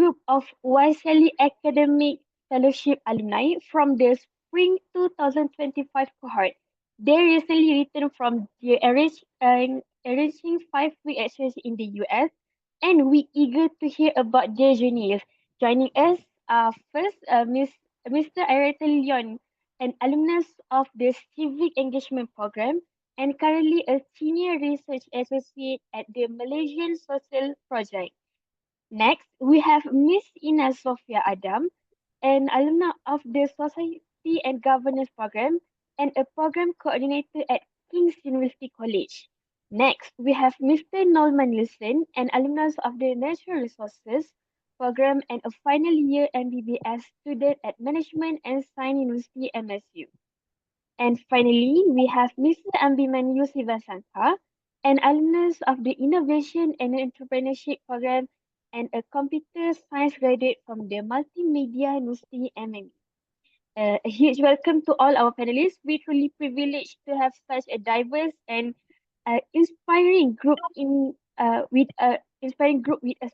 group of YSEALI Academic Fellowship alumni from the Spring 2025 cohort. They recently returned from the arranging 5-week exchange in the US, and we eager to hear about their journeys. Joining us first, Mr. Ireta Leon, an alumnus of the Civic Engagement Program and currently a senior research associate at the Malaysian Social Project. Next, we have Miss Ina Sofia Adam, an alumna of the Society and Governance Program and a program coordinator at King's University College. Next, we have Mr. Norman Nielsen, an alumnus of the Natural Resources Program and a final year MBBS student at Management and Science University MSU. And finally, we have Mr. Ambimanyu Sivasangka, an alumnus of the Innovation and Entrepreneurship Program and a computer science graduate from the Multimedia University MME. A huge welcome to all our panelists. We're truly privileged to have such a diverse and inspiring group with us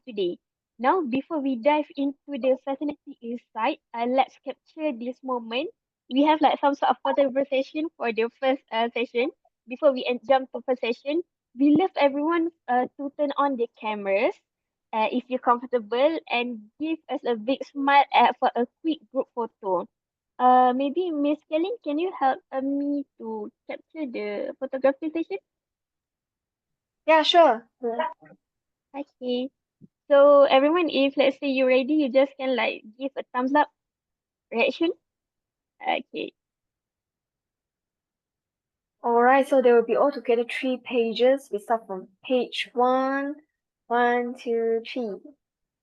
today. Now, before we dive into the fascinating insight, let's capture this moment. We have like some sort of conversation for the first session. Before we jump to first session, we love everyone to turn on the cameras if you're comfortable and give us a big smile for a quick group photo. Maybe Miss Kelly, can you help me to capture the photography session? Yeah, sure. Okay. So everyone, if let's say you're ready, you just can like give a thumbs up reaction. Okay. All right, so there will be altogether 3 pages. We start from page 1. 1, 2, 3.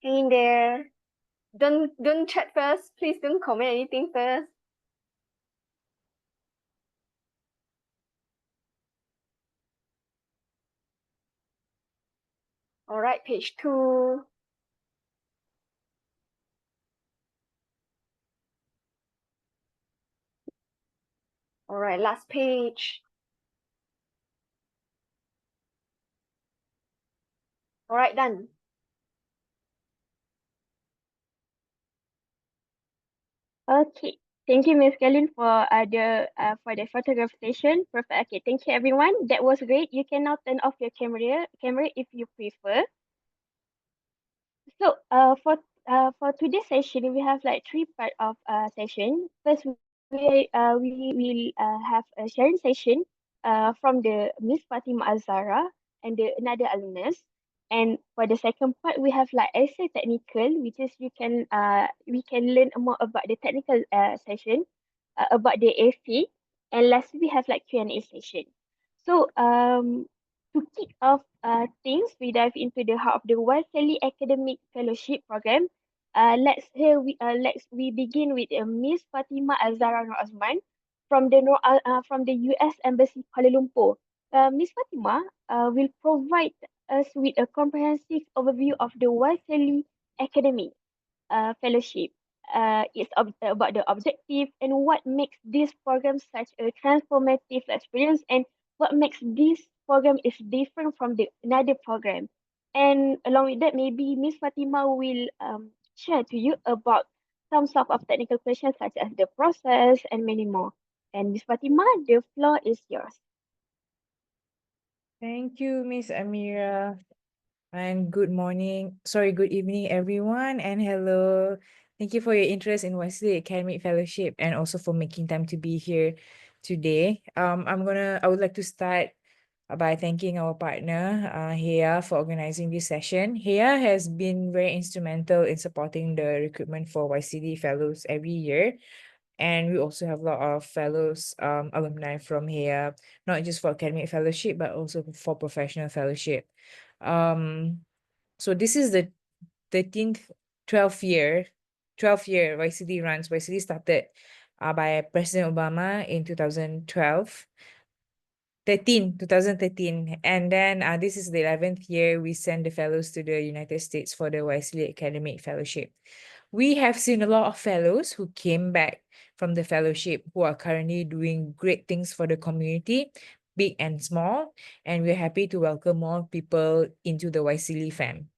Hang in there. Don't chat first. Please don't comment anything first. All right, page 2. All right, last page. All right, done. Okay. Thank you, Miss Kelly, for the photograph session. Perfect. Okay. Thank you, everyone. That was great. You can now turn off your camera if you prefer. So, for today's session, we have like three part of session. First, we will have a sharing session from the Miss Fatima Azara and the another alumnus. And for the second part, we have like essay technical, which is we can learn more about the technical session about the AC. And lastly, we have like Q&A session. So to kick off things, we dive into the heart of the YSEALI Academic Fellowship Program. Let's we begin with Miss Fatima Azara Nur Azman from the US Embassy Kuala Lumpur. Miss Fatima will provide us with a comprehensive overview of the YSEALI Academic Fellowship. About the objective and what makes this program such a transformative experience and what makes this program is different from the another program. And along with that, maybe Miss Fatima will share to you about some sort of technical questions such as the process and many more. And Miss Fatima, the floor is yours. Thank you, Miss Amira. And good evening, everyone, and hello. Thank you for your interest in YSEALI Academic Fellowship and also for making time to be here today. I would like to start by thanking our partner, HEA, for organizing this session. HEA has been very instrumental in supporting the recruitment for YSEALI fellows every year. And we also have a lot of fellows, alumni from here, not just for academic fellowship, but also for professional fellowship. So this is the 12th year YSEALI runs. YSEALI started by President Obama in 2013. And then this is the 11th year we send the fellows to the United States for the YSEALI Academic Fellowship. We have seen a lot of fellows who came back from the fellowship who are currently doing great things for the community, big and small, and we're happy to welcome more people into the YSEALI fam.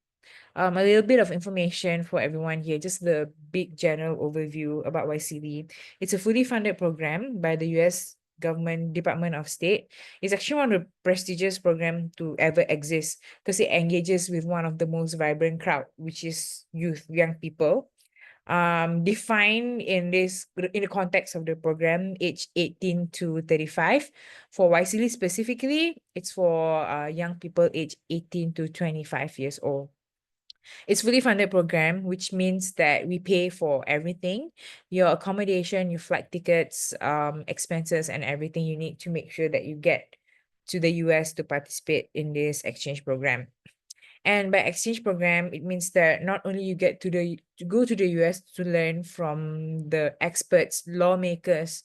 A little bit of information for everyone here, just the big general overview about YSEALI. It's a fully funded program by the US government Department of State. It's actually one of the prestigious program to ever exist because it engages with one of the most vibrant crowd, which is youth, young people. Defined in the context of the program, age 18 to 35. For YSEALI specifically, it's for young people age 18 to 25 years old. It's fully funded program, which means that we pay for everything, your accommodation, your flight tickets, expenses, and everything you need to make sure that you get to the US to participate in this exchange program. And by exchange program, it means that not only you get to go to the US to learn from the experts, lawmakers,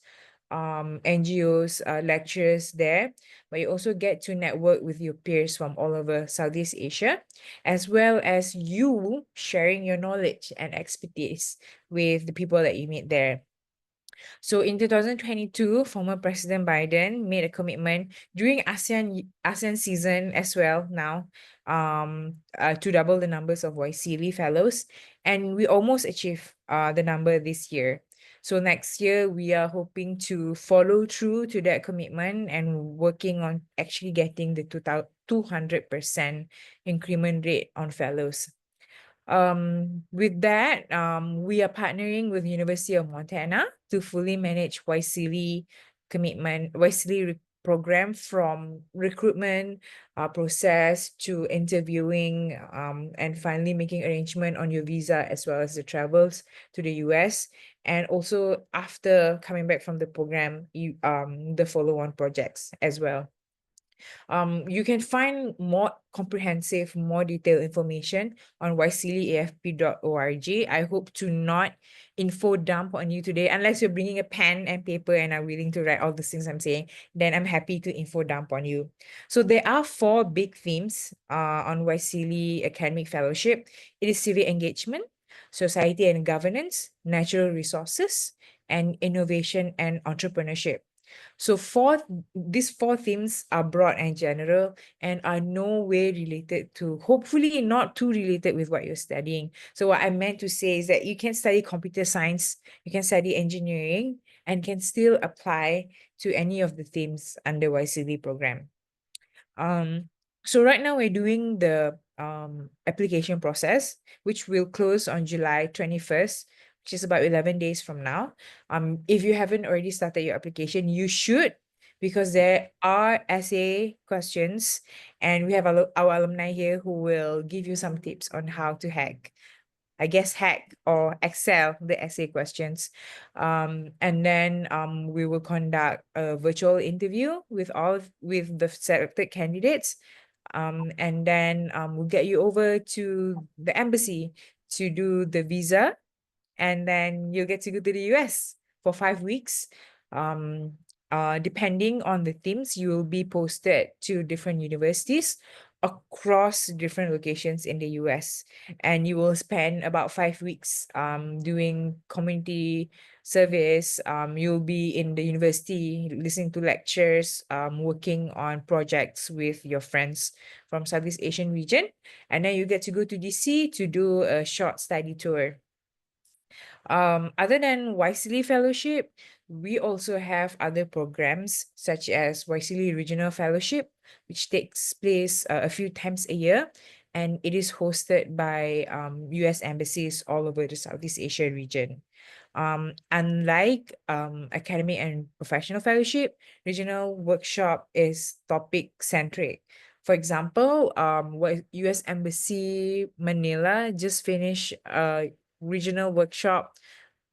NGOs, lecturers there, but you also get to network with your peers from all over Southeast Asia, as well as you sharing your knowledge and expertise with the people that you meet there. So in 2022, former President Biden made a commitment during ASEAN season as well now, to double the numbers of YSEALI fellows, and we almost achieved the number this year. So next year we are hoping to follow through to that commitment and working on actually getting the 200% increment rate on fellows. With that, we are partnering with University of Montana to fully manage YSEALI program from recruitment process to interviewing, and finally making arrangement on your visa as well as the travels to the US. And also after coming back from the program, the follow-on projects as well. You can find more comprehensive, more detailed information on ysealiafp.org. I hope to not info dump on you today, unless you're bringing a pen and paper and are willing to write all the things I'm saying, then I'm happy to info dump on you. So there are 4 big themes on YSEALI Academic Fellowship. It is civic engagement, society and governance, natural resources, and innovation and entrepreneurship. So these 4 themes are broad and general and are no way related to, hopefully not too related with what you're studying. So what I meant to say is that you can study computer science, you can study engineering, and can still apply to any of the themes under YSEALI program. So right now we're doing the application process, which will close on July 21st, which is about 11 days from now. If you haven't already started your application, you should, because there are essay questions, and we have our alumni here who will give you some tips on how to hack or excel the essay questions. And then we will conduct a virtual interview with the selected candidates. And then we'll get you over to the embassy to do the visa, and then you'll get to go to the US for 5 weeks. Depending on the themes, you will be posted to different universities across different locations in the US, and you will spend about 5 weeks doing community service. You'll be in the university listening to lectures, working on projects with your friends from Southeast Asian region, and then you get to go to DC to do a short study tour. Other than YSEALI Fellowship, we also have other programs such as YSEALI Regional Fellowship, which takes place a few times a year, and it is hosted by US embassies all over the Southeast Asia region. Unlike academic and professional fellowship, regional workshop is topic centric. For example, US Embassy Manila just finished a regional workshop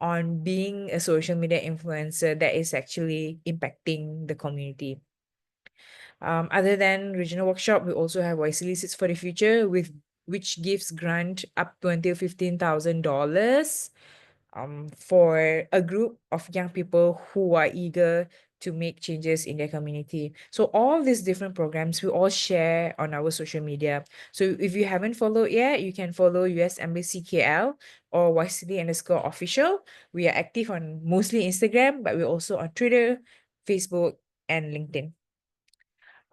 on being a social media influencer that is actually impacting the community. Other than regional workshop, we also have YSEALI Seeds for the Future, which gives grant up to until $15,000 for a group of young people who are eager to make changes in their community. So all these different programs we all share on our social media. So if you haven't followed yet, you can follow US Embassy KL or YSEALI_official. We are active on mostly Instagram, but we're also on Twitter, Facebook, and LinkedIn.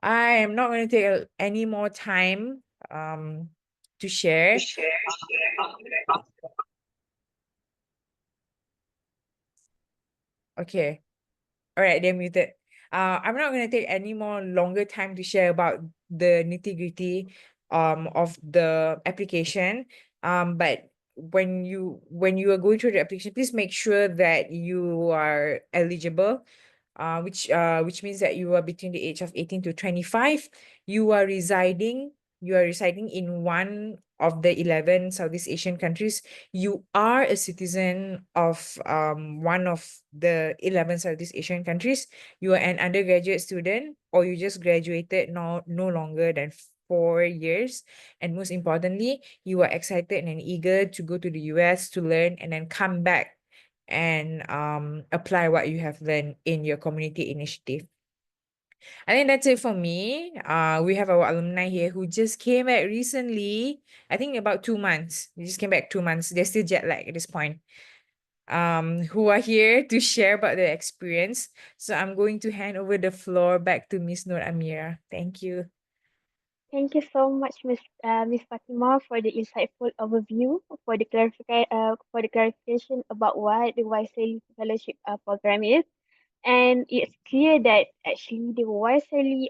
I am not going to take any more time. to share. Okay. All right, they're muted. I'm not going to take any more longer time to share about the nitty-gritty of the application. But when you are going through the application, please make sure that you are eligible, which means that you are between the age of 18 to 25. You are residing in one of the 11 Southeast Asian countries. You are a citizen of one of the 11 Southeast Asian countries. You are an undergraduate student, or you just graduated no longer than 4 years. And most importantly, you are excited and eager to go to the US to learn and then come back and apply what you have learned in your community initiative. I think that's it for me. We have our alumni here who just came back recently. I think about 2 months. They just came back 2 months. They're still jet lag at this point. Who are here to share about their experience. So I'm going to hand over the floor back to Miss Nur Amira. Thank you. Thank you so much, Miss Fatima, for the insightful overview, for the clarification about what the YSEALI Fellowship program is. And it's clear that actually the YSEALI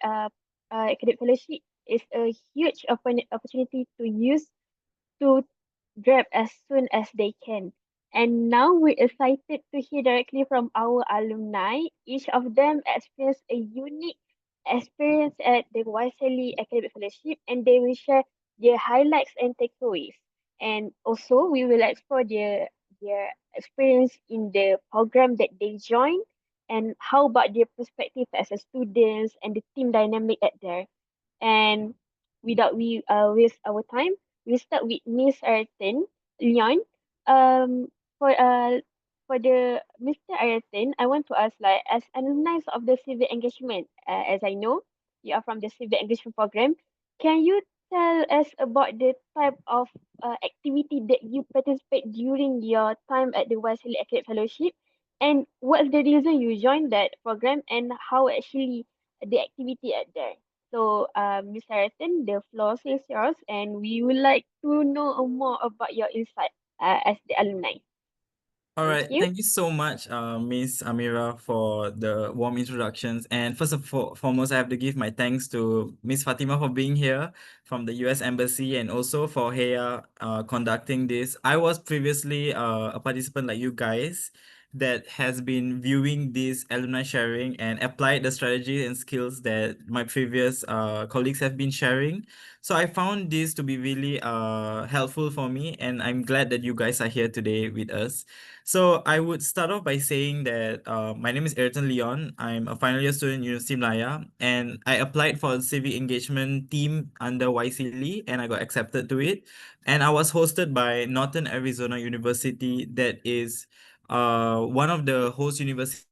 Academic Fellowship is a huge opportunity to use to grab as soon as they can. And now we're excited to hear directly from our alumni. Each of them experienced a unique experience at the YSEALI Academic Fellowship, and they will share their highlights and takeaways. And also, we will explore their experience in the program that they joined, and how about their perspective as a students and the team dynamic at there. And without we waste our time, we start with Miss Ayrton Leon. Um, for the Mr. Ayrton, I want to ask, like, as alumni of the civic engagement, as I know you are from the civic engagement program, can you tell us about the type of activity that you participate during your time at the YSEALI Academic Fellowship, and what's the reason you joined that program, and how actually the activity at there? So, Ms. Harrison, the floor is yours, and we would like to know more about your insight as the alumni. All Thank right, you. thank you so much, Miss Amira, for the warm introductions. And first of all, foremost, I have to give my thanks to Miss Fatima for being here from the U.S. Embassy, and also for Heya conducting this. I was previously a participant like you guys that has been viewing this alumni sharing and applied the strategies and skills that my previous colleagues have been sharing. So I found this to be really helpful for me, and I'm glad that you guys are here today with us. So I would start off by saying that my name is Ayrton Leon. I'm a final year student at University Malaya, and I applied for a civic engagement team under YSEALI, and I got accepted to it. And I was hosted by Northern Arizona University, that is one of the host universities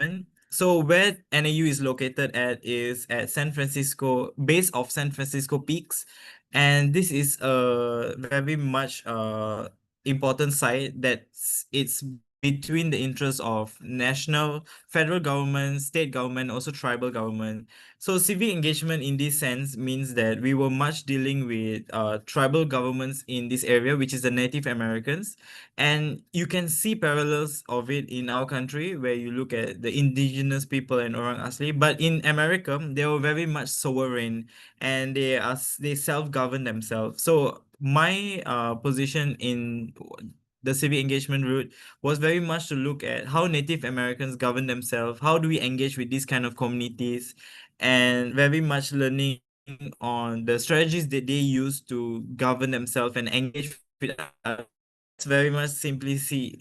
of this engagement. So where NAU is located at is at San Francisco, base of San Francisco Peaks, and this is a very much important site that's it's between the interests of national, federal government, state government, also tribal government. So civic engagement in this sense means that we were much dealing with tribal governments in this area, which is the Native Americans. And you can see parallels of it in our country, where you look at the indigenous people and Orang Asli. But in America, they were very much sovereign, and they self-govern themselves. So my position in the civic engagement route was very much to look at how Native Americans govern themselves, how do we engage with these kind of communities, and very much learning on the strategies that they use to govern themselves and engage with others. That's very much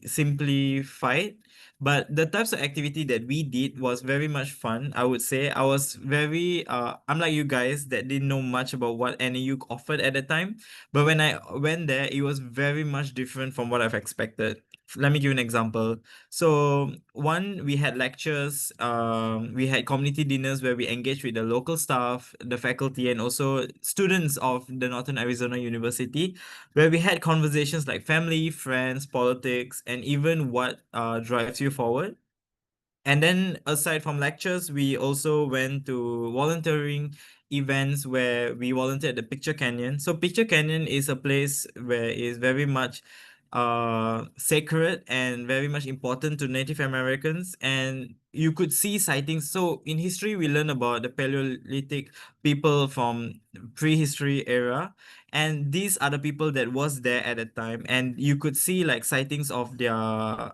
simplified. But the types of activity that we did was very much fun, I would say. I was very unlike you guys that didn't know much about what NAU offered at the time. But when I went there, it was very much different from what I've expected. Let me give you an example. So one, we had lectures, we had community dinners where we engaged with the local staff, the faculty, and also students of the Northern Arizona University, where we had conversations like family, friends, politics, and even what drives you forward. And then aside from lectures, we also went to volunteering events where we volunteered at the Picture Canyon. So Picture Canyon is a place where is very much sacred and very much important to Native Americans, and you could see sightings. So in history we learn about the Paleolithic people from prehistory era, and these are the people that was there at the time, and you could see like sightings of their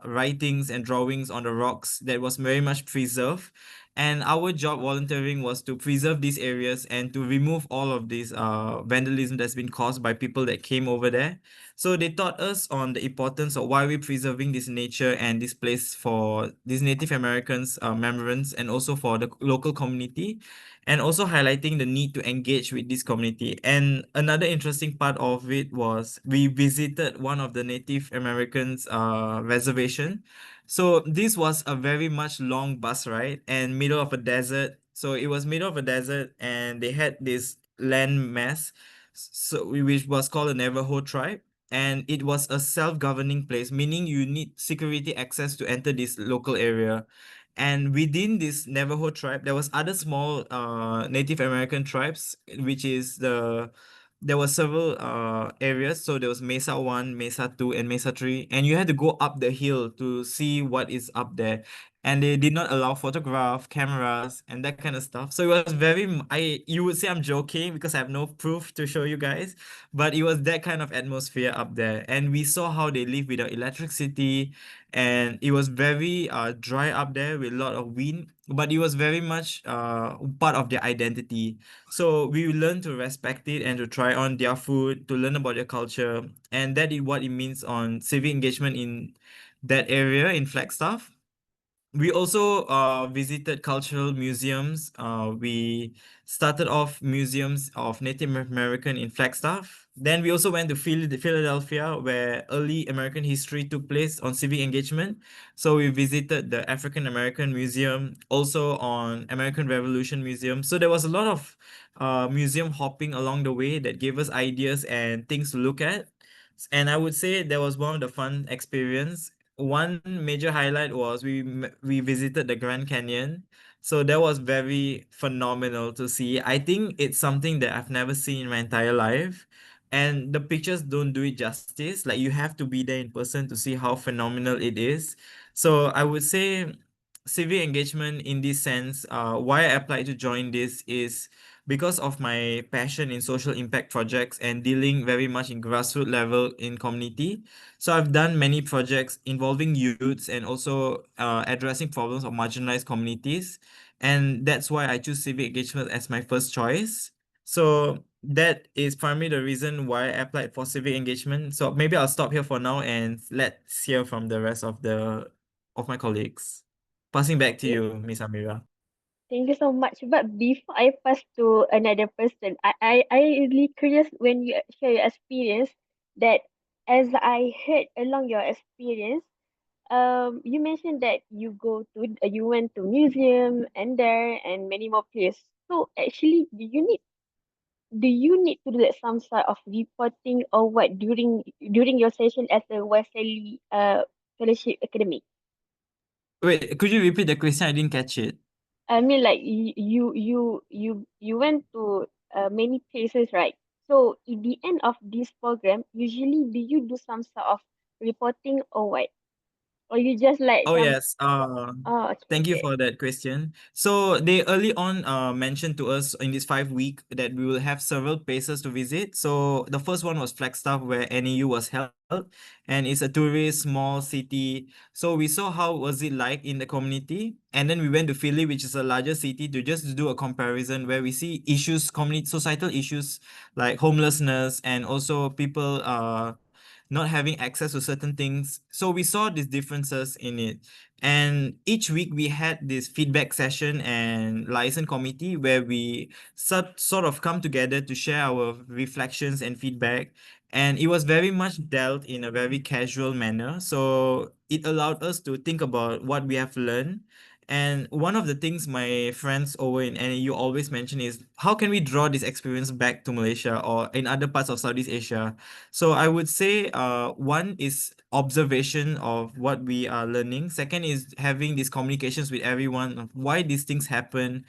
writings and drawings on the rocks that was very much preserved. And our job volunteering was to preserve these areas and to remove all of this vandalism that's been caused by people that came over there. So they taught us on the importance of why we're preserving this nature and this place for these Native Americans remembrance, and also for the local community, and also highlighting the need to engage with this community. And another interesting part of it was we visited one of the Native Americans reservation. So this was a very much long bus ride and middle of a desert. So it was middle of a desert, and they had this land mass, which was called the Navajo tribe. And it was a self-governing place, meaning you need security access to enter this local area. And within this Navajo tribe, there was other small Native American tribes, which is there were several areas. So there was Mesa 1, Mesa 2, and Mesa 3, and you had to go up the hill to see what is up there. And they did not allow photograph cameras and that kind of stuff. So it was very I you would say I'm joking because I have no proof to show you guys, but it was that kind of atmosphere up there. And we saw how they live without electricity, and it was very dry up there with a lot of wind, but it was very much part of their identity. So we learned to respect it and to try on their food, to learn about their culture, and that is what it means on civic engagement in that area in Flagstaff. We also visited cultural museums. We started off museums of Native American in Flagstaff. Then we also went to Philadelphia, where early American history took place on civic engagement. So we visited the African American Museum, also on American Revolution Museum. So there was a lot of museum hopping along the way that gave us ideas and things to look at. And I would say that was one of the fun experience. One major highlight was we visited the Grand Canyon. So that was very phenomenal to see. I think it's something that I've never seen in my entire life. And the pictures don't do it justice. Like you have to be there in person to see how phenomenal it is. So I would say civic engagement in this sense, why I applied to join this is because of my passion in social impact projects and dealing very much in grassroots level in community. So I've done many projects involving youths and also addressing problems of marginalized communities. And that's why I choose civic engagement as my first choice. So that is primarily the reason why I applied for civic engagement. So maybe I'll stop here for now and let's hear from the rest of my colleagues. Passing back to Yeah, you, Miss Amira. thank you so much. But before I pass to another person, I really curious when you share your experience that as I heard along your experience, you mentioned that you went to museum and there and many more places. So actually, do you need to do like some sort of reporting or what during your session as a YSEALI fellowship academic? Wait, could you repeat the question? I didn't catch it. I mean, like you went to many places, right? So in the end of this program, usually do you do some sort of reporting or what? Or you just like Oh some? yes. Oh, okay, Thank you okay. for that question. So they early on mentioned to us in this 5 week that we will have several places to visit. So the first one was Flagstaff, where NEU was held, and it's a tourist small city. So we saw how was it like in the community, and then we went to Philly, which is a larger city, to just do a comparison where we see issues, community societal issues like homelessness and also people not having access to certain things. So we saw these differences in it. And each week we had this feedback session and liaison committee where we sort of come together to share our reflections and feedback. And it was very much dealt in a very casual manner. So it allowed us to think about what we have learned And one of the things my friends over in NAU always mention is how can we draw this experience back to Malaysia or in other parts of Southeast Asia? So I would say one is observation of what we are learning. Second is having these communications with everyone of why these things happen.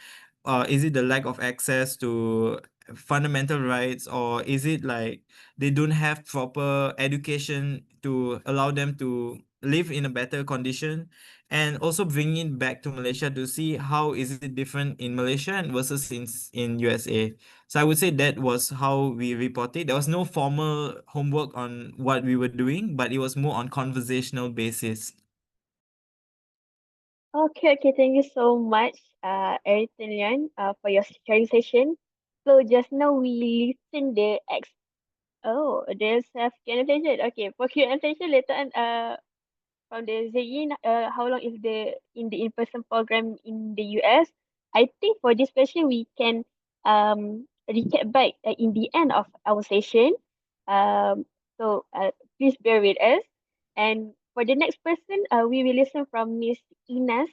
Is it the lack of access to fundamental rights, or is it like they don't have proper education to allow them to live in a better condition? And also bringing it back to Malaysia to see how is it different in Malaysia and versus in USA. So I would say that was how we reported. There was no formal homework on what we were doing, but it was more on conversational basis. Okay, thank you so much, Eric and Lian, for your sharing session. So just now we listened the oh, there's a Q&A session. Okay, for Q&A session later on, from the Zain, how long is the in-person program in the US? I think for this question we can recap back in the end of our session. So please bear with us. And for the next person, we will listen from Miss Ines.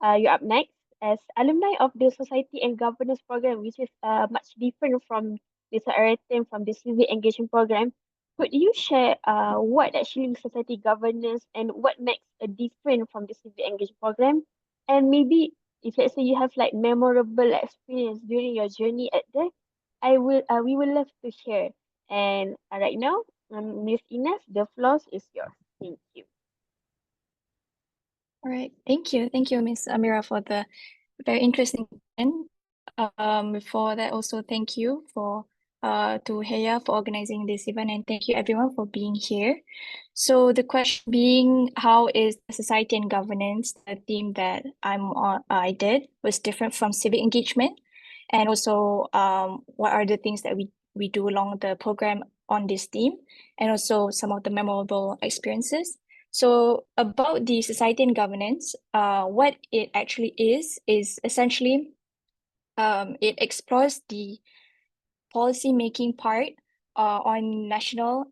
You're up next as alumni of the Society and Governance program, which is much different from Mr. Aratem from the civic engagement program. Could you share what actually society governance and what makes a different from the civic engagement program? And maybe if let's say you have like memorable experience during your journey at there, we will love to share. And right now, Miss Ines, the floor is yours. Thank you. All right. Thank you. Thank you, Miss Amira, for the very interesting question. Before that, also thank you to Heya for organizing this event, and thank you everyone for being here. So the question being, how is society and governance, the theme that I did was different from civic engagement, and also what are the things that we do along the program on this theme, and also some of the memorable experiences. So about the society and governance, what it actually is essentially it explores the policy making part on national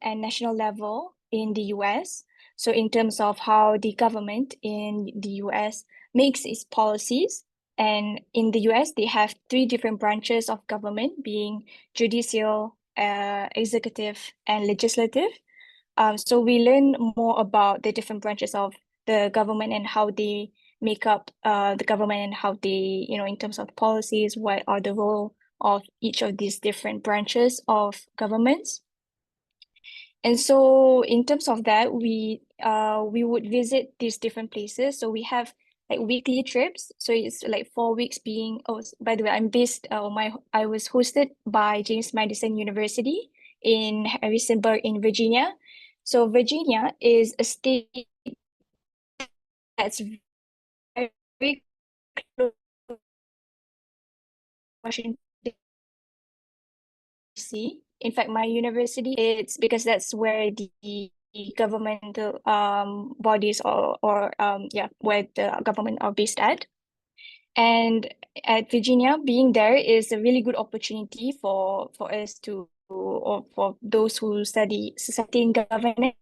level in the US. So in terms of how the government in the US makes its policies. And in the US, they have three different branches of government, being judicial, executive, and legislative. So we learn more about the different branches of the government and how they make up the government, and how they, in terms of policies, what are the role of each of these different branches of governments. And so in terms of that, we would visit these different places. So we have like weekly trips. So it's like 4 weeks being, oh, by the way, I was hosted by James Madison University in Harrisonburg in Virginia. So Virginia is a state that's very close to Washington, D.C. In fact, my university, it's because that's where the governmental bodies or where the government are based at. And at Virginia, being there is a really good opportunity for us to, or for those who study society and governance,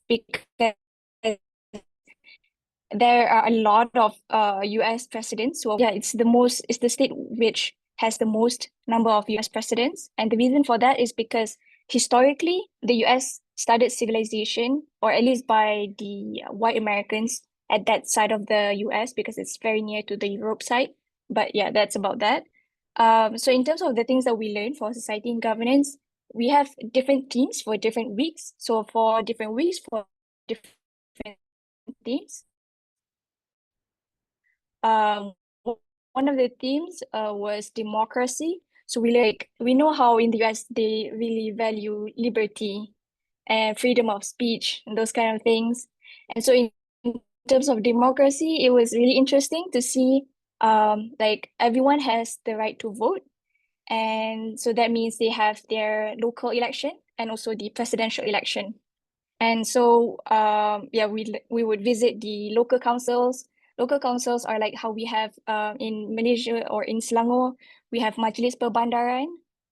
because there are a lot of US presidents who it's the state which has the most number of US presidents. And the reason for that is because historically the US started civilization, or at least by the white Americans at that side of the US, because it's very near to the Europe side. But yeah, that's about that. So in terms of the things that we learn for society and governance, we have different themes for different weeks. So for different weeks, for different themes, one of the themes was democracy. So we know how in the US they really value liberty and freedom of speech and those kind of things. And so in terms of democracy, it was really interesting to see like everyone has the right to vote. And so that means they have their local election and also the presidential election. And so we would visit the local councils. Local councils are like how we have in Malaysia or in Selangor, we have Majlis Perbandaran.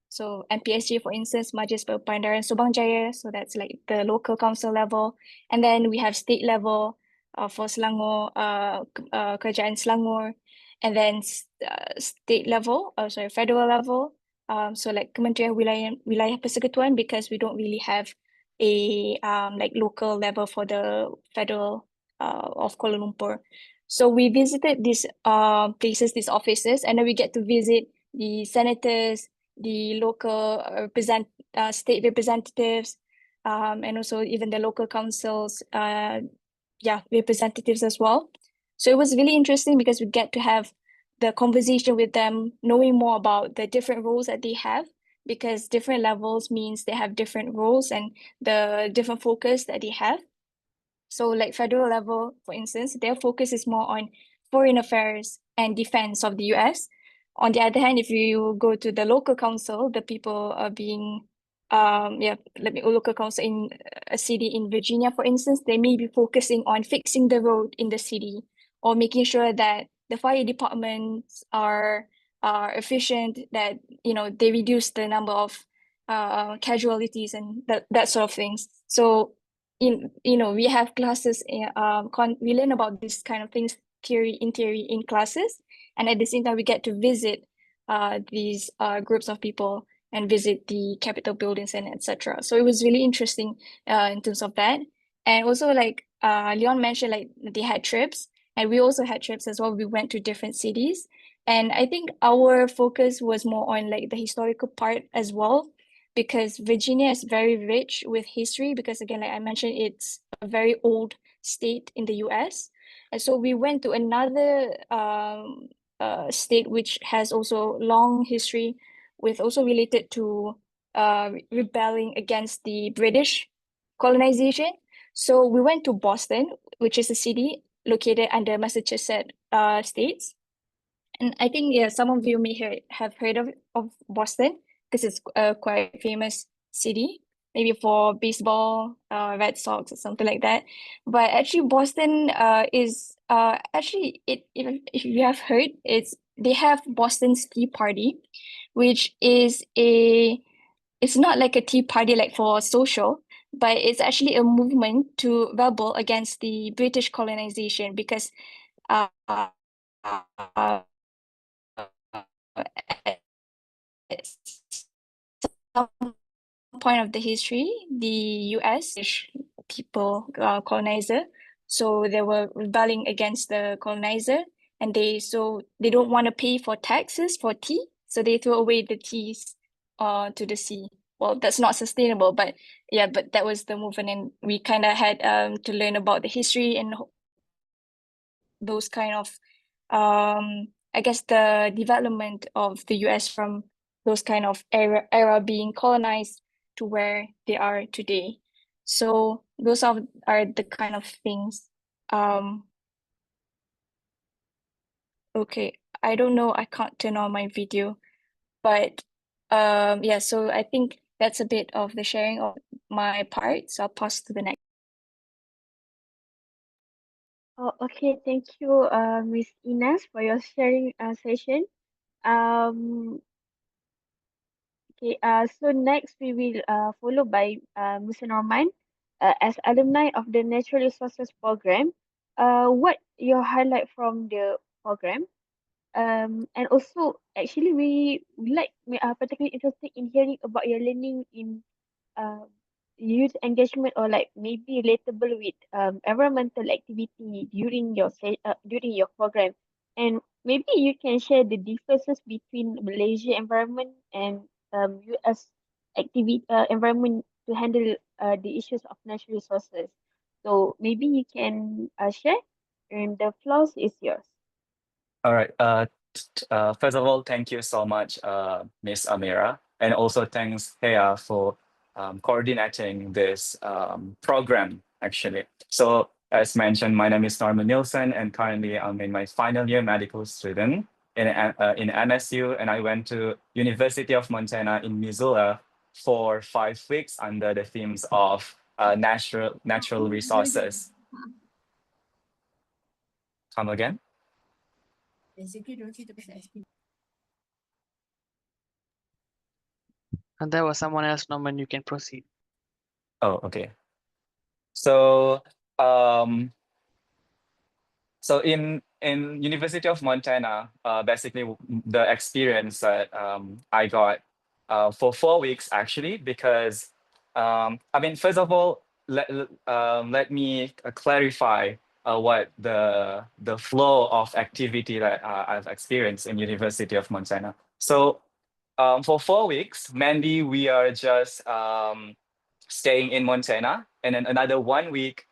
So MPSG, for instance, Majlis Perbandaran Subang Jaya. So that's like the local council level. And then we have state level for Selangor, Kerajaan Selangor, and then state level, sorry, federal level. So like Kementerian Wilayah Persekutuan, because we don't really have a like local level for the federal of Kuala Lumpur. So we visited these places, these offices, and then we get to visit the senators, the local state representatives, and also even the local councils, representatives as well. So it was really interesting because we get to have the conversation with them, knowing more about the different roles that they have, because different levels means they have different roles and the different focus that they have. So like federal level, for instance, their focus is more on foreign affairs and defense of the US. On the other hand, if you go to the local council, the people are being local council in a city in Virginia, for instance, they may be focusing on fixing the road in the city or making sure that the fire departments are efficient, that they reduce the number of casualties and that sort of things. So we have classes we learn about this kind of things theory in classes, and at the same time we get to visit these groups of people and visit the Capitol buildings and etc. So it was really interesting in terms of that. And also like Leon mentioned, like they had trips and we also had trips as well. We went to different cities, and I think our focus was more on like the historical part as well, because Virginia is very rich with history, because again, like I mentioned, it's a very old state in the US. And so we went to another state which has also long history, with also related to rebelling against the British colonization. So we went to Boston, which is a city located under Massachusetts states. And I think some of you may have heard of Boston, because it's a quite famous city, maybe for baseball, Red Sox or something like that. But actually, Boston is actually if you have heard, they have Boston's Tea Party, which is it's not like a tea party like for social, but it's actually a movement to rebel against the British colonization, because uh, at some point of the history, the US people, colonizer, so they were rebelling against the colonizer, and they don't want to pay for taxes for tea, so they throw away the teas to the sea. Well, that's not sustainable, but yeah, but that was the movement, and we kind of had to learn about the history and those kind of I guess the development of the US from those kind of era being colonized to where they are today. So those are the kind of things. Okay, I don't know, I can't turn on my video, but yeah, so I think that's a bit of the sharing of my part. So I'll pass to the next. Oh, okay. Thank you, Miss Ines, for your sharing session. Um, okay. So next we will follow by Mr. Norman, as alumni of the Natural Resources Program. What your highlight from the program? And also, actually, we are particularly interested in hearing about your learning in uh, youth engagement, or like maybe relatable with environmental activity during your program. And maybe you can share the differences between Malaysia environment and US activity environment to handle the issues of natural resources. So maybe you can share, and the floor is yours. All right. First of all, thank you so much, Miss Amira, and also thanks, Thea, for coordinating this program, actually. So, as mentioned, my name is Norman Nielsen, and currently I'm in my final year medical student in MSU, and I went to University of Montana in Missoula for 5 weeks under the themes of natural resources. Come again? And there was someone else, Norman, you can proceed. Oh, okay. So, So in University of Montana, basically the experience that I got for 4 weeks actually, because I mean, first of all, let me clarify what the flow of activity that I've experienced in University of Montana. So for 4 weeks, mainly we are just staying in Montana, and then another 1 week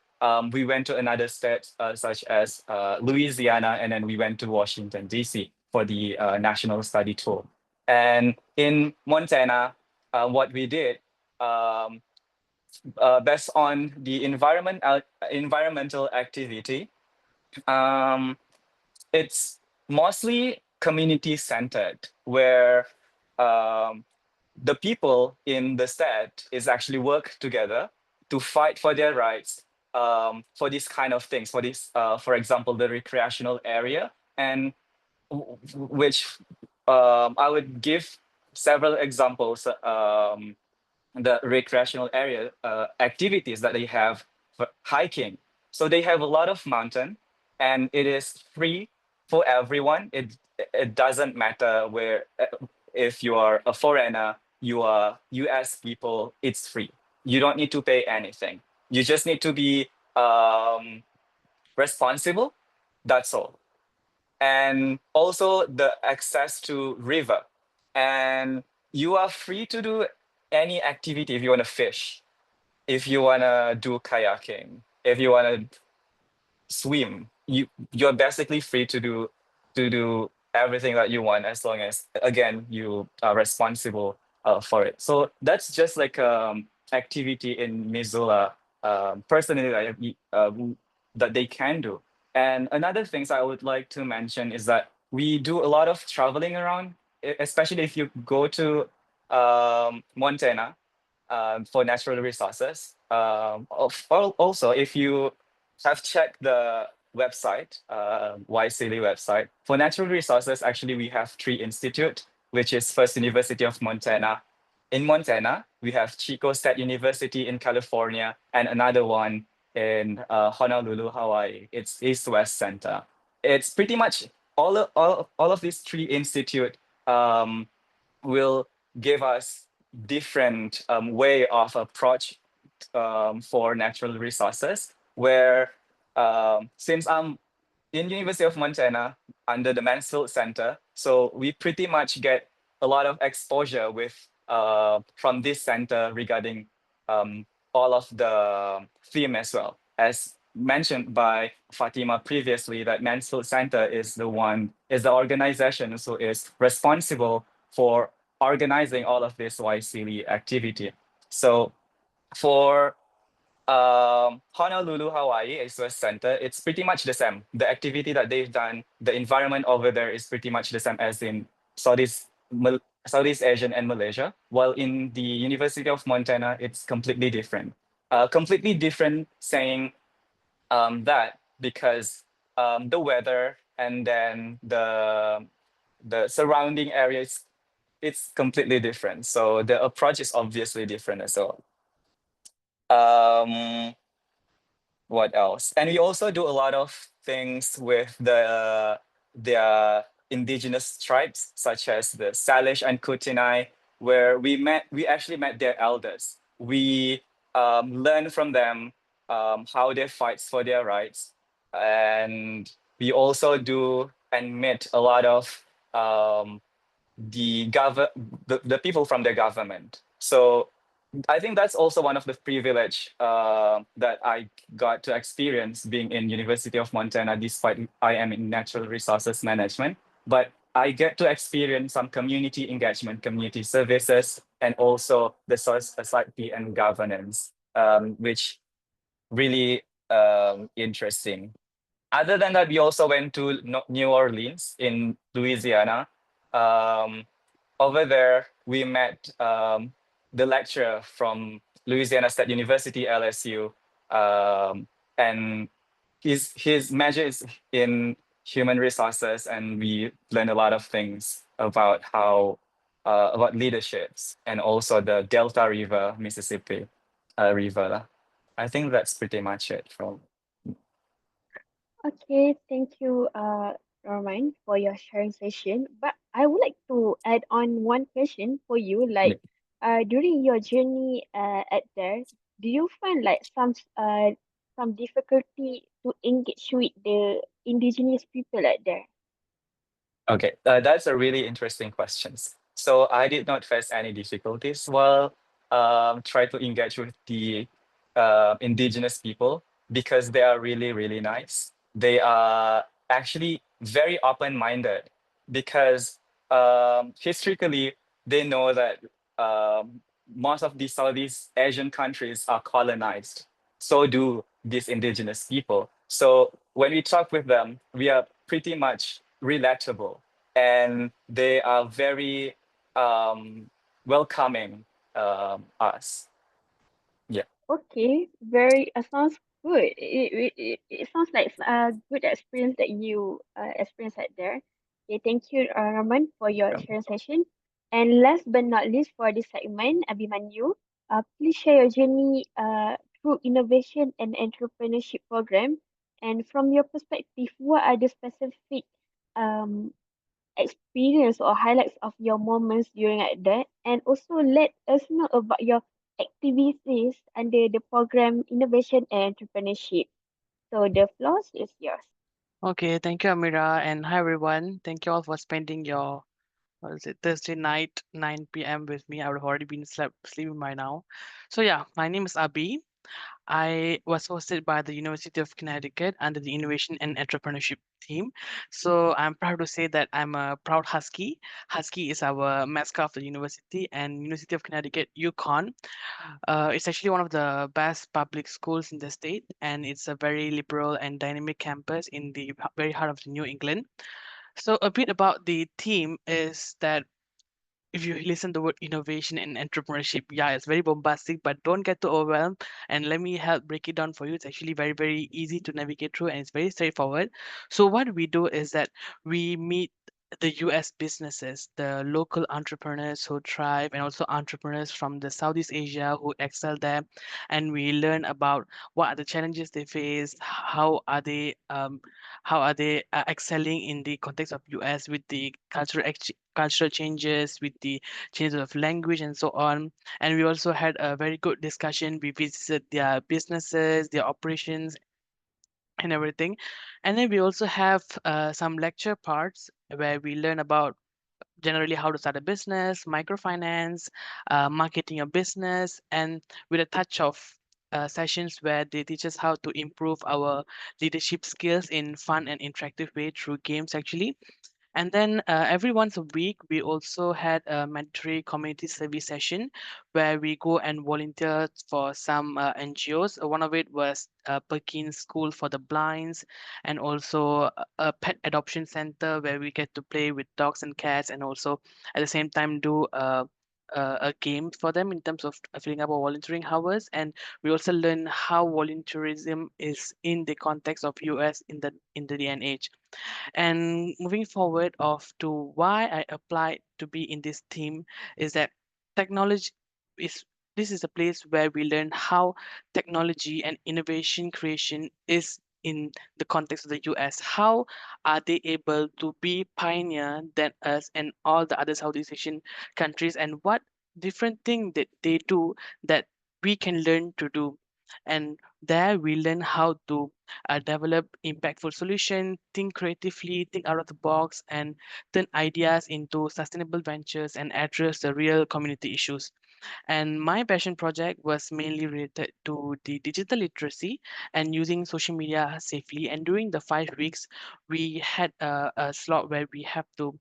we went to another state such as Louisiana, and then we went to Washington D.C. for the national study tour. And in Montana, what we did, um, based on the environmental activity, um, it's mostly community centered, where um, the people in the state is actually work together to fight for their rights, for these kind of things, for this, for example, the recreational area, and which I would give several examples. The recreational area activities that they have for hiking. So they have a lot of mountain, and it is free for everyone. It doesn't matter where, if you are a foreigner, you are US people, it's free. You don't need to pay anything. You just need to be responsible. That's all. And also the access to river, and you are free to do any activity. If you want to fish, if you want to do kayaking, if you want to swim, you're basically free to do everything that you want, as long as, again, you are responsible for it. So that's just like activity in Missoula, personally, that they can do. And another things I would like to mention is that we do a lot of traveling around, especially if you go to Montana for natural resources. Also, if you have checked the website, YSEALI website, for natural resources, actually we have three institute, which is First University of Montana. In Montana, we have Chico State University in California, and another one in Honolulu, Hawaii. It's East West Center. It's pretty much all of these three institute will give us different way of approach for natural resources, where since I'm in University of Montana under the Mansfield Center, so we pretty much get a lot of exposure with from this center regarding all of the theme as well. As mentioned by Fatima previously, that Mansfield Center is the organization so is responsible for organizing all of this YSEALI activity. So for Honolulu, Hawaii, East-West Center, it's pretty much the same. The activity that they've done, the environment over there is pretty much the same as in Southeast Asian and Malaysia. While in the University of Montana, it's completely different. Completely different saying that because the weather and then the surrounding areas, it's completely different. So the approach is obviously different as well. What else? And we also do a lot of things with the indigenous tribes, such as the Salish and Kootenai, where we actually met their elders. We learn from them how they fight for their rights, and we also do and meet a lot of the people from the government. So I think that's also one of the privilege that I got to experience being in University of Montana, despite I am in natural resources management. But I get to experience some community engagement, community services, and also the society and governance, which really interesting. Other than that, we also went to New Orleans in Louisiana. Um, Over there, we met the lecturer from Louisiana State University, LSU, and his major is in human resources, and we learned a lot of things about about leaderships and also the Delta River, Mississippi River. I think that's pretty much it from. Okay, thank you, Roman, for your sharing session. But I would like to add on one question for you. Yeah. Like, during your journey at there, do you find like some difficulty to engage with the indigenous people at there? Okay, that's a really interesting question. So I did not face any difficulties while try to engage with the indigenous people because they are really, really nice. They are actually very open-minded because historically they know that most of the Southeast Asian countries are colonized. So do these indigenous people. So when we talk with them, we are pretty much relatable and they are very welcoming us. Yeah. Okay, very sounds good. It sounds like a good experience that you experienced at there. Okay, thank you, Raman, for your sharing session. And last but not least for this segment, Abhimanyu, please share your journey through innovation and entrepreneurship program. And from your perspective, what are the specific um experience or highlights of your moments during at that, and also let us know about your activities under the program Innovation and Entrepreneurship. So the floor is yours. Okay, thank you, Amira, and hi everyone. Thank you all for spending your what is it, Thursday night, 9 p.m. with me. I would have already been sleeping by now. So yeah, my name is Abi. I was hosted by the University of Connecticut under the Innovation and Entrepreneurship team. So I'm proud to say that I'm a proud Husky. Husky is our mascot of the university, and University of Connecticut, UConn. It's actually one of the best public schools in the state, and it's a very liberal and dynamic campus in the very heart of New England. So a bit about the team is that if you listen to the word innovation and entrepreneurship, yeah, it's very bombastic, but don't get too overwhelmed. And let me help break it down for you. It's actually very, very easy to navigate through and it's very straightforward. So, what we do is that we meet the US businesses, the local entrepreneurs who thrive, and also entrepreneurs from the Southeast Asia who excel there. And we learn about what are the challenges they face, how are they excelling in the context of US with the cultural changes, with the changes of language and so on. And we also had a very good discussion. We visited their businesses, their operations, and everything. And then we also have some lecture parts where we learn about generally how to start a business, microfinance, marketing a business, and with a touch of sessions where they teach us how to improve our leadership skills in fun and interactive way through games actually. And then every once a week, we also had a mandatory community service session where we go and volunteer for some NGOs. One of it was Perkins School for the Blinds, and also a pet adoption center where we get to play with dogs and cats, and also at the same time do a game for them in terms of filling up our volunteering hours. And we also learn how volunteerism is in the context of US in the day and age. And moving forward of to why I applied to be in this team is that technology is this is a place where we learn how technology and innovation creation is in the context of the US. How are they able to be pioneer than us and all the other Southeast Asian countries, and what different thing that they do that we can learn to do. And there we learn how to develop impactful solution, think creatively, think out of the box, and turn ideas into sustainable ventures and address the real community issues. And my passion project was mainly related to the digital literacy and using social media safely. And during the 5 weeks, we had a slot where we have to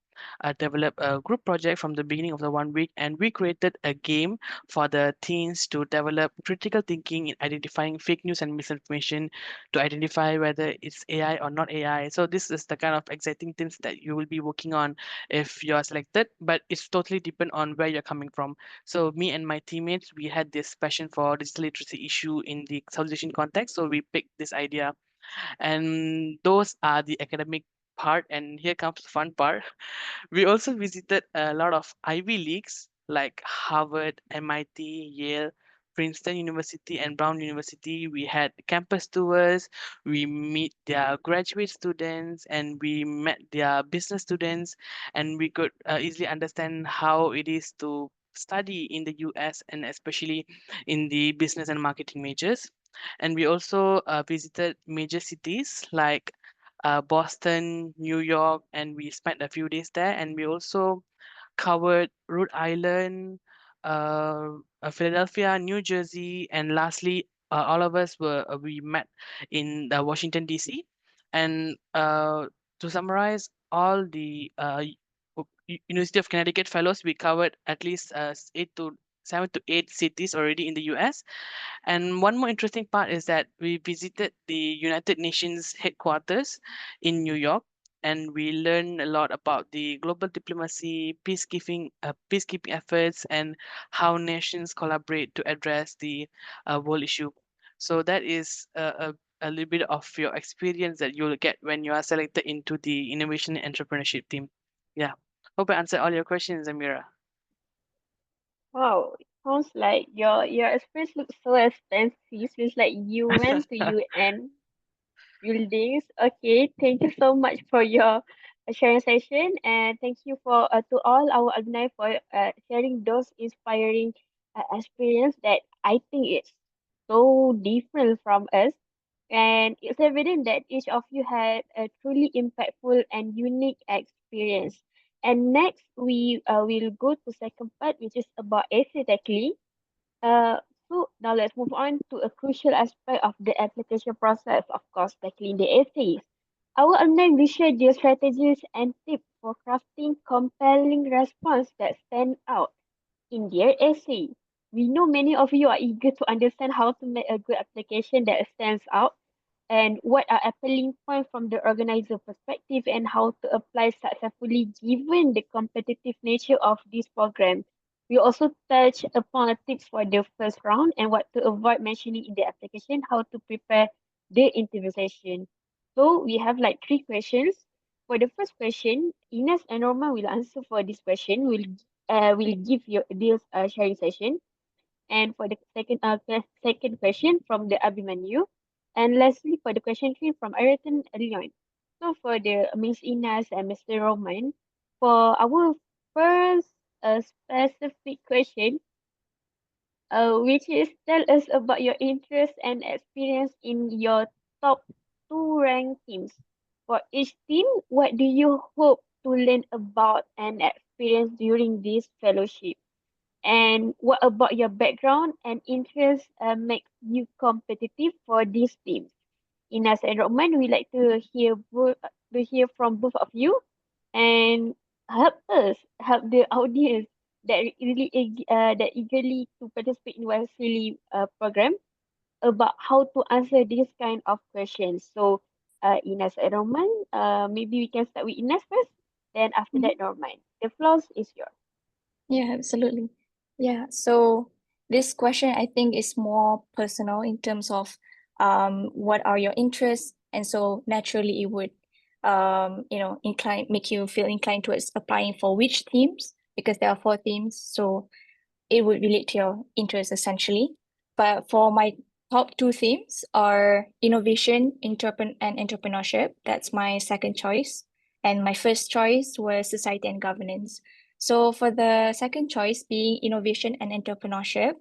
develop a group project from the beginning of the 1 week, and we created a game for the teens to develop critical thinking in identifying fake news and misinformation, to identify whether it's AI or not AI. So this is the kind of exciting things that you will be working on if you're selected, but it's totally depend on where you're coming from. So me and my teammates, we had this passion for digital literacy issue in the South Asian context. So we picked this idea, and those are the academic part. And here comes the fun part. We also visited a lot of Ivy Leagues like Harvard, MIT, Yale, Princeton University and Brown University. We had campus tours, we meet their graduate students, and we met their business students, and we could easily understand how it is to study in the US and especially in the business and marketing majors. And we also visited major cities like Boston, New York, and we spent a few days there. And we also covered Rhode Island, Philadelphia, New Jersey, and lastly, all of us we met in Washington D.C. And to summarize, all the University of Connecticut fellows, we covered at least 7 to 8 cities already in the U.S. And one more interesting part is that we visited the United Nations headquarters in New York, and we learned a lot about the global diplomacy, peacekeeping efforts, and how nations collaborate to address the world issue. So that is a little bit of your experience that you'll get when you are selected into the innovation and entrepreneurship team. Yeah. Hope I answered all your questions, Amira. Wow, it sounds like your experience looks so expensive. Seems like you went to UN buildings. Okay, thank you so much for your sharing session, and thank you for to all our alumni for sharing those inspiring experience that I think it's so different from us. And it's evident that each of you had a truly impactful and unique experience. And next, we will go to second part, which is about essay tackling. Uh, so now let's move on to a crucial aspect of the application process, of course, tackling the essays. Our alumni will share their strategies and tips for crafting compelling response that stand out in their essay. We know many of you are eager to understand how to make a good application that stands out and what are appealing points from the organizer perspective and how to apply successfully given the competitive nature of this program. We also touch upon tips for the first round and what to avoid mentioning in the application, how to prepare the interview session. So we have like three questions. For the first question, Ines and Norma will answer for this question. Will give you this sharing session. And for the second question from the Abhimanyu. And lastly, for the question three from Ayrton Leon. So for the Miss Ines and Mr. Roman, for our first specific question, which is tell us about your interest and experience in your top two ranked teams. For each team, what do you hope to learn about and experience during this fellowship? And what about your background and interest makes you competitive for these teams? Ines and Roman, we like to hear from both of you and help the audience that that eagerly to participate in YSEALI program about how to answer this kind of questions. So, Ines and Roman, maybe we can start with Ines first. Then after Mhm. that, Norman. The floor is yours. Yeah, absolutely. Yeah, so this question I think is more personal in terms of what are your interests, and so naturally it would make you feel inclined towards applying for which teams, because there are four teams, so it would relate to your interests essentially. But for my top two themes are innovation, and entrepreneurship. That's my second choice. And my first choice was society and governance. So for the second choice being innovation and entrepreneurship,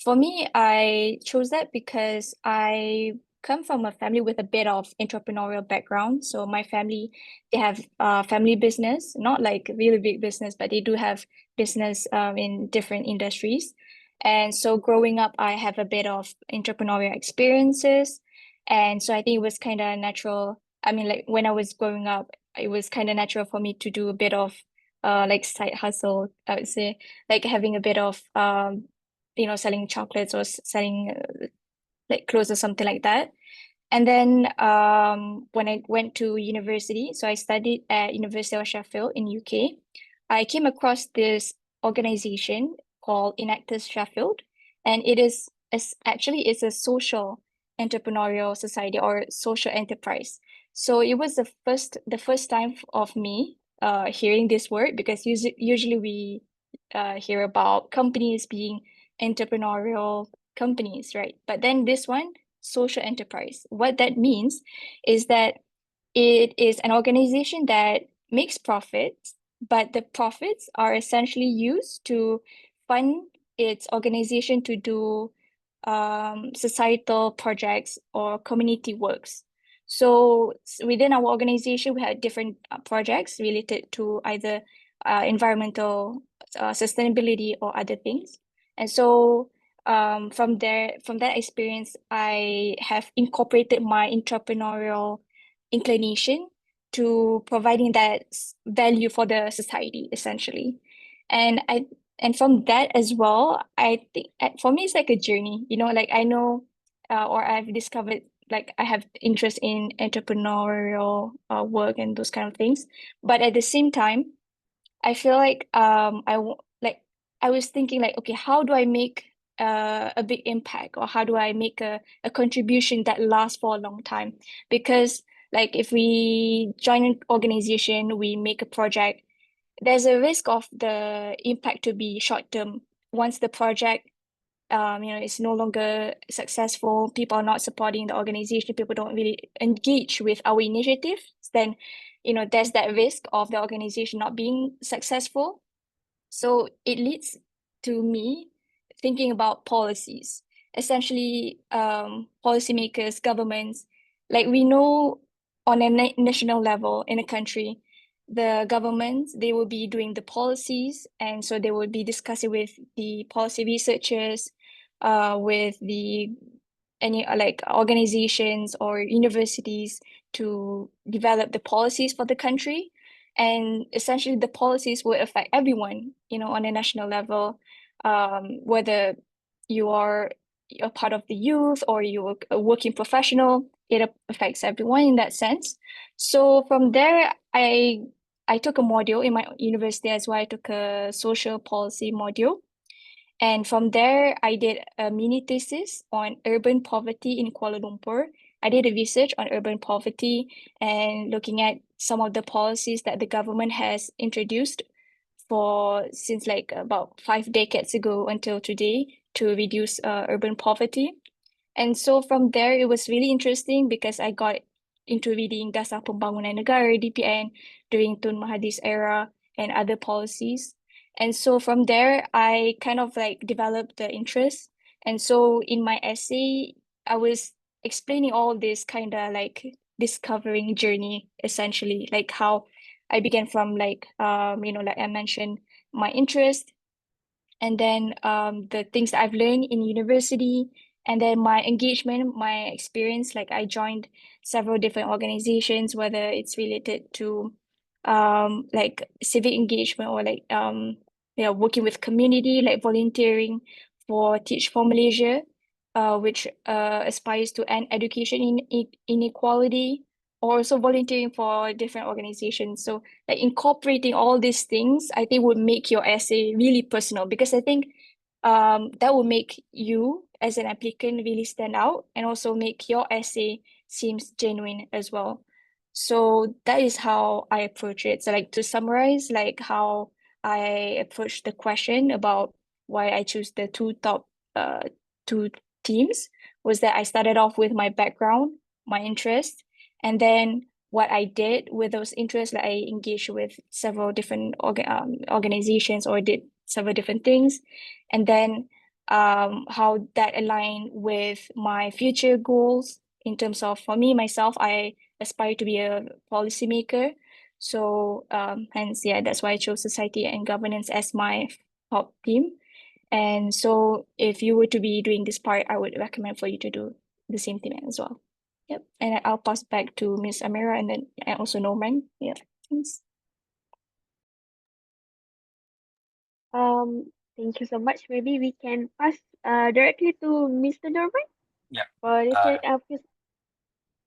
for me, I chose that because I come from a family with a bit of entrepreneurial background. So my family, they have family business, not like really big business, but they do have business in different industries. And so growing up, I have a bit of entrepreneurial experiences. And so I think it was kind of natural. I mean, like when I was growing up, it was kind of natural for me to do a bit of like side hustle, I would say, like having a bit of selling chocolates or selling like clothes or something like that. And then when I went to university, so I studied at University of Sheffield in UK, I came across this organization called Enactus Sheffield, and actually it's a social entrepreneurial society or social enterprise. So it was the first time of me hearing this word, because usually we hear about companies being entrepreneurial companies, right? But then this one, social enterprise. What that means is that it is an organization that makes profits, but the profits are essentially used to fund its organization to do societal projects or community works. So within our organization, we have different projects related to either environmental sustainability or other things. And so from that experience, I have incorporated my entrepreneurial inclination to providing that value for the society, essentially. And I and from that as well, I think for me it's like a journey, like I know or I've discovered like I have interest in entrepreneurial work and those kind of things. But at the same time, I feel like like I was thinking like, okay, how do I make a big impact, or how do I make a contribution that lasts for a long time? Because like if we join an organization, we make a project, there's a risk of the impact to be short term. Once the project is no longer successful, people are not supporting the organization, people don't really engage with our initiative, then there's that risk of the organization not being successful. So it leads to me thinking about policies, essentially policymakers, governments. Like we know on a national level in a country, the governments, they will be doing the policies. And so they will be discussing with the policy researchers, with the any like organizations or universities to develop the policies for the country. And essentially the policies will affect everyone, on a national level, whether you are a part of the youth or you're a working professional, it affects everyone in that sense. So from there, I took a module in my university as well. I took a social policy module. And from there, I did a mini thesis on urban poverty in Kuala Lumpur. I did a research on urban poverty and looking at some of the policies that the government has introduced for since like about 5 decades ago until today to reduce urban poverty. And so from there, it was really interesting because I got into reading Dasar Pembangunan Negara, DPN, during Tun Mahathir's era and other policies. And so from there, I kind of like developed the interest. And so in my essay, I was explaining all this kind of like discovering journey, essentially, like how I began from like, like I mentioned, my interest, and then the things that I've learned in university, and then my engagement, my experience. Like I joined several different organizations, whether it's related to like civic engagement or like working with community, like volunteering for Teach for Malaysia, which aspires to end education inequality, or also volunteering for different organizations. So like incorporating all these things, I think would make your essay really personal, because I think that will make you as an applicant really stand out, and also make your essay seems genuine as well. So that is how I approach it. So like to summarize, like how I approach the question about why I choose the uh two teams was that I started off with my background, my interest, and then what I did with those interests, like I engaged with several different organizations or did several different things, and then how that aligned with my future goals in terms of, for me myself, I aspire to be a policymaker. So hence, yeah, that's why I chose society and governance as my top team. And so if you were to be doing this part, I would recommend for you to do the same thing as well. Yep. And I'll pass back to Miss Amira and also Norman. Yeah. Thanks. Thank you so much. Maybe we can pass directly to Mr. Norman Yeah. for the Uh,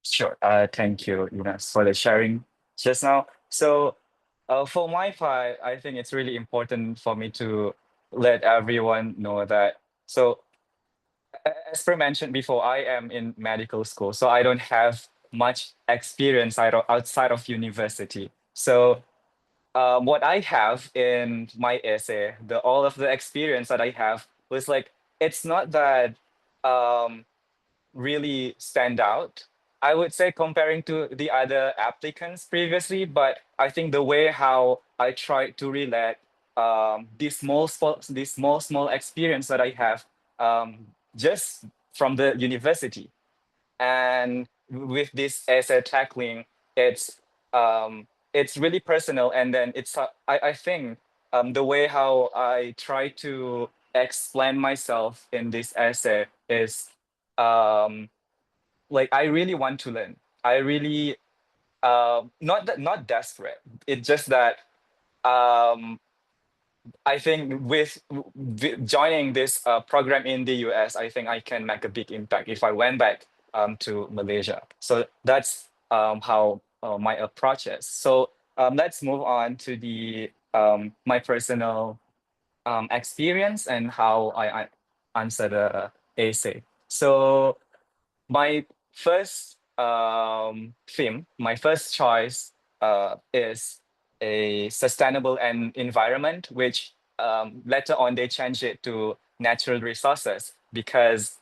sure. Thank you, Ines, for the sharing just now. So, for my part, I think it's really important for me to let everyone know that. So, as per mentioned before, I am in medical school, so I don't have much experience outside of university. So, what I have in my essay, the all of the experience that I have was like, it's not that really stand out, I would say, comparing to the other applicants previously. But I think the way how I tried to relate this small experience that I have just from the university, and with this essay tackling, it's it's really personal, and then I think the way how I try to explain myself in this essay is um, like I really want to learn. I really not desperate. It's just that um, I think with joining this program in the US, I think I can make a big impact if I went back to Malaysia. So that's how my approach is. So let's move on to the my personal experience and how I answer the essay. So my first theme, my first choice is a sustainable and environment, which later on they changed it to natural resources because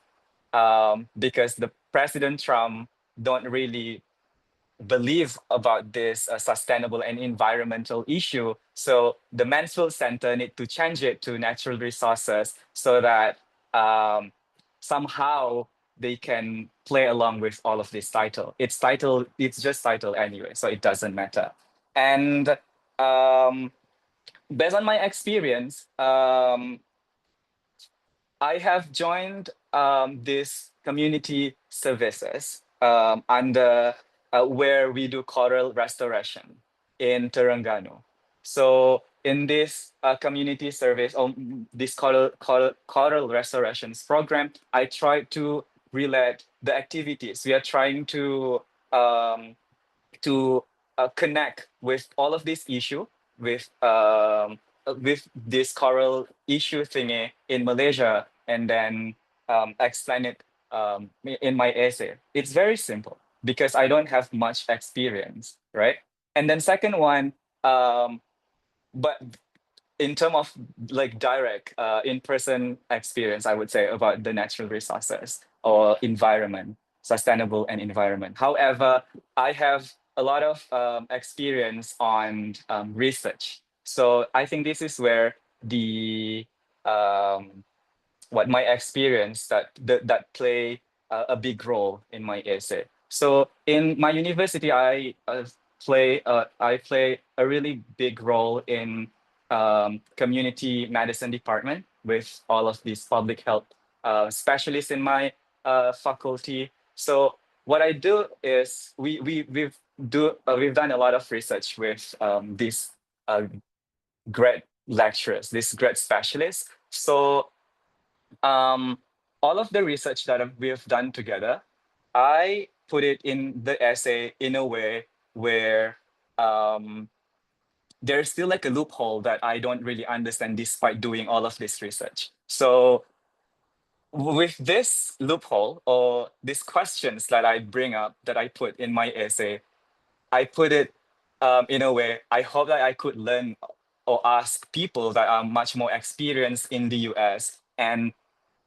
the President Trump don't really believe about this sustainable and environmental issue. So the Mansfield Center need to change it to natural resources so that somehow they can play along with all of this title. It's just title anyway, so it doesn't matter. And based on my experience, I have joined this community services under where we do coral restoration in Terengganu. So in this community service, this coral restorations program, I try to relate the activities. We are trying um, to connect with all of this issue with this coral issue thingy in Malaysia, and then explain it in my essay. It's very simple because I don't have much experience, right? And then second one, but in terms of like direct in-person experience, I would say about the natural resources or environment, sustainable and environment. However, I have a lot of experience on research. So I think this is where the um, what my experience that play a big role in my essay. So in my university, I play a really big role in community medicine department with all of these public health specialists in my faculty. So what I do is we've done a lot of research with these uh, grad lecturers, these grad specialists. So all of the research that we've done together, I put it in the essay in a way where um, there's still like a loophole that I don't really understand despite doing all of this research. So with this loophole or these questions that I bring up that I put in my essay, I put it in a way I hope that I could learn or ask people that are much more experienced in the US, and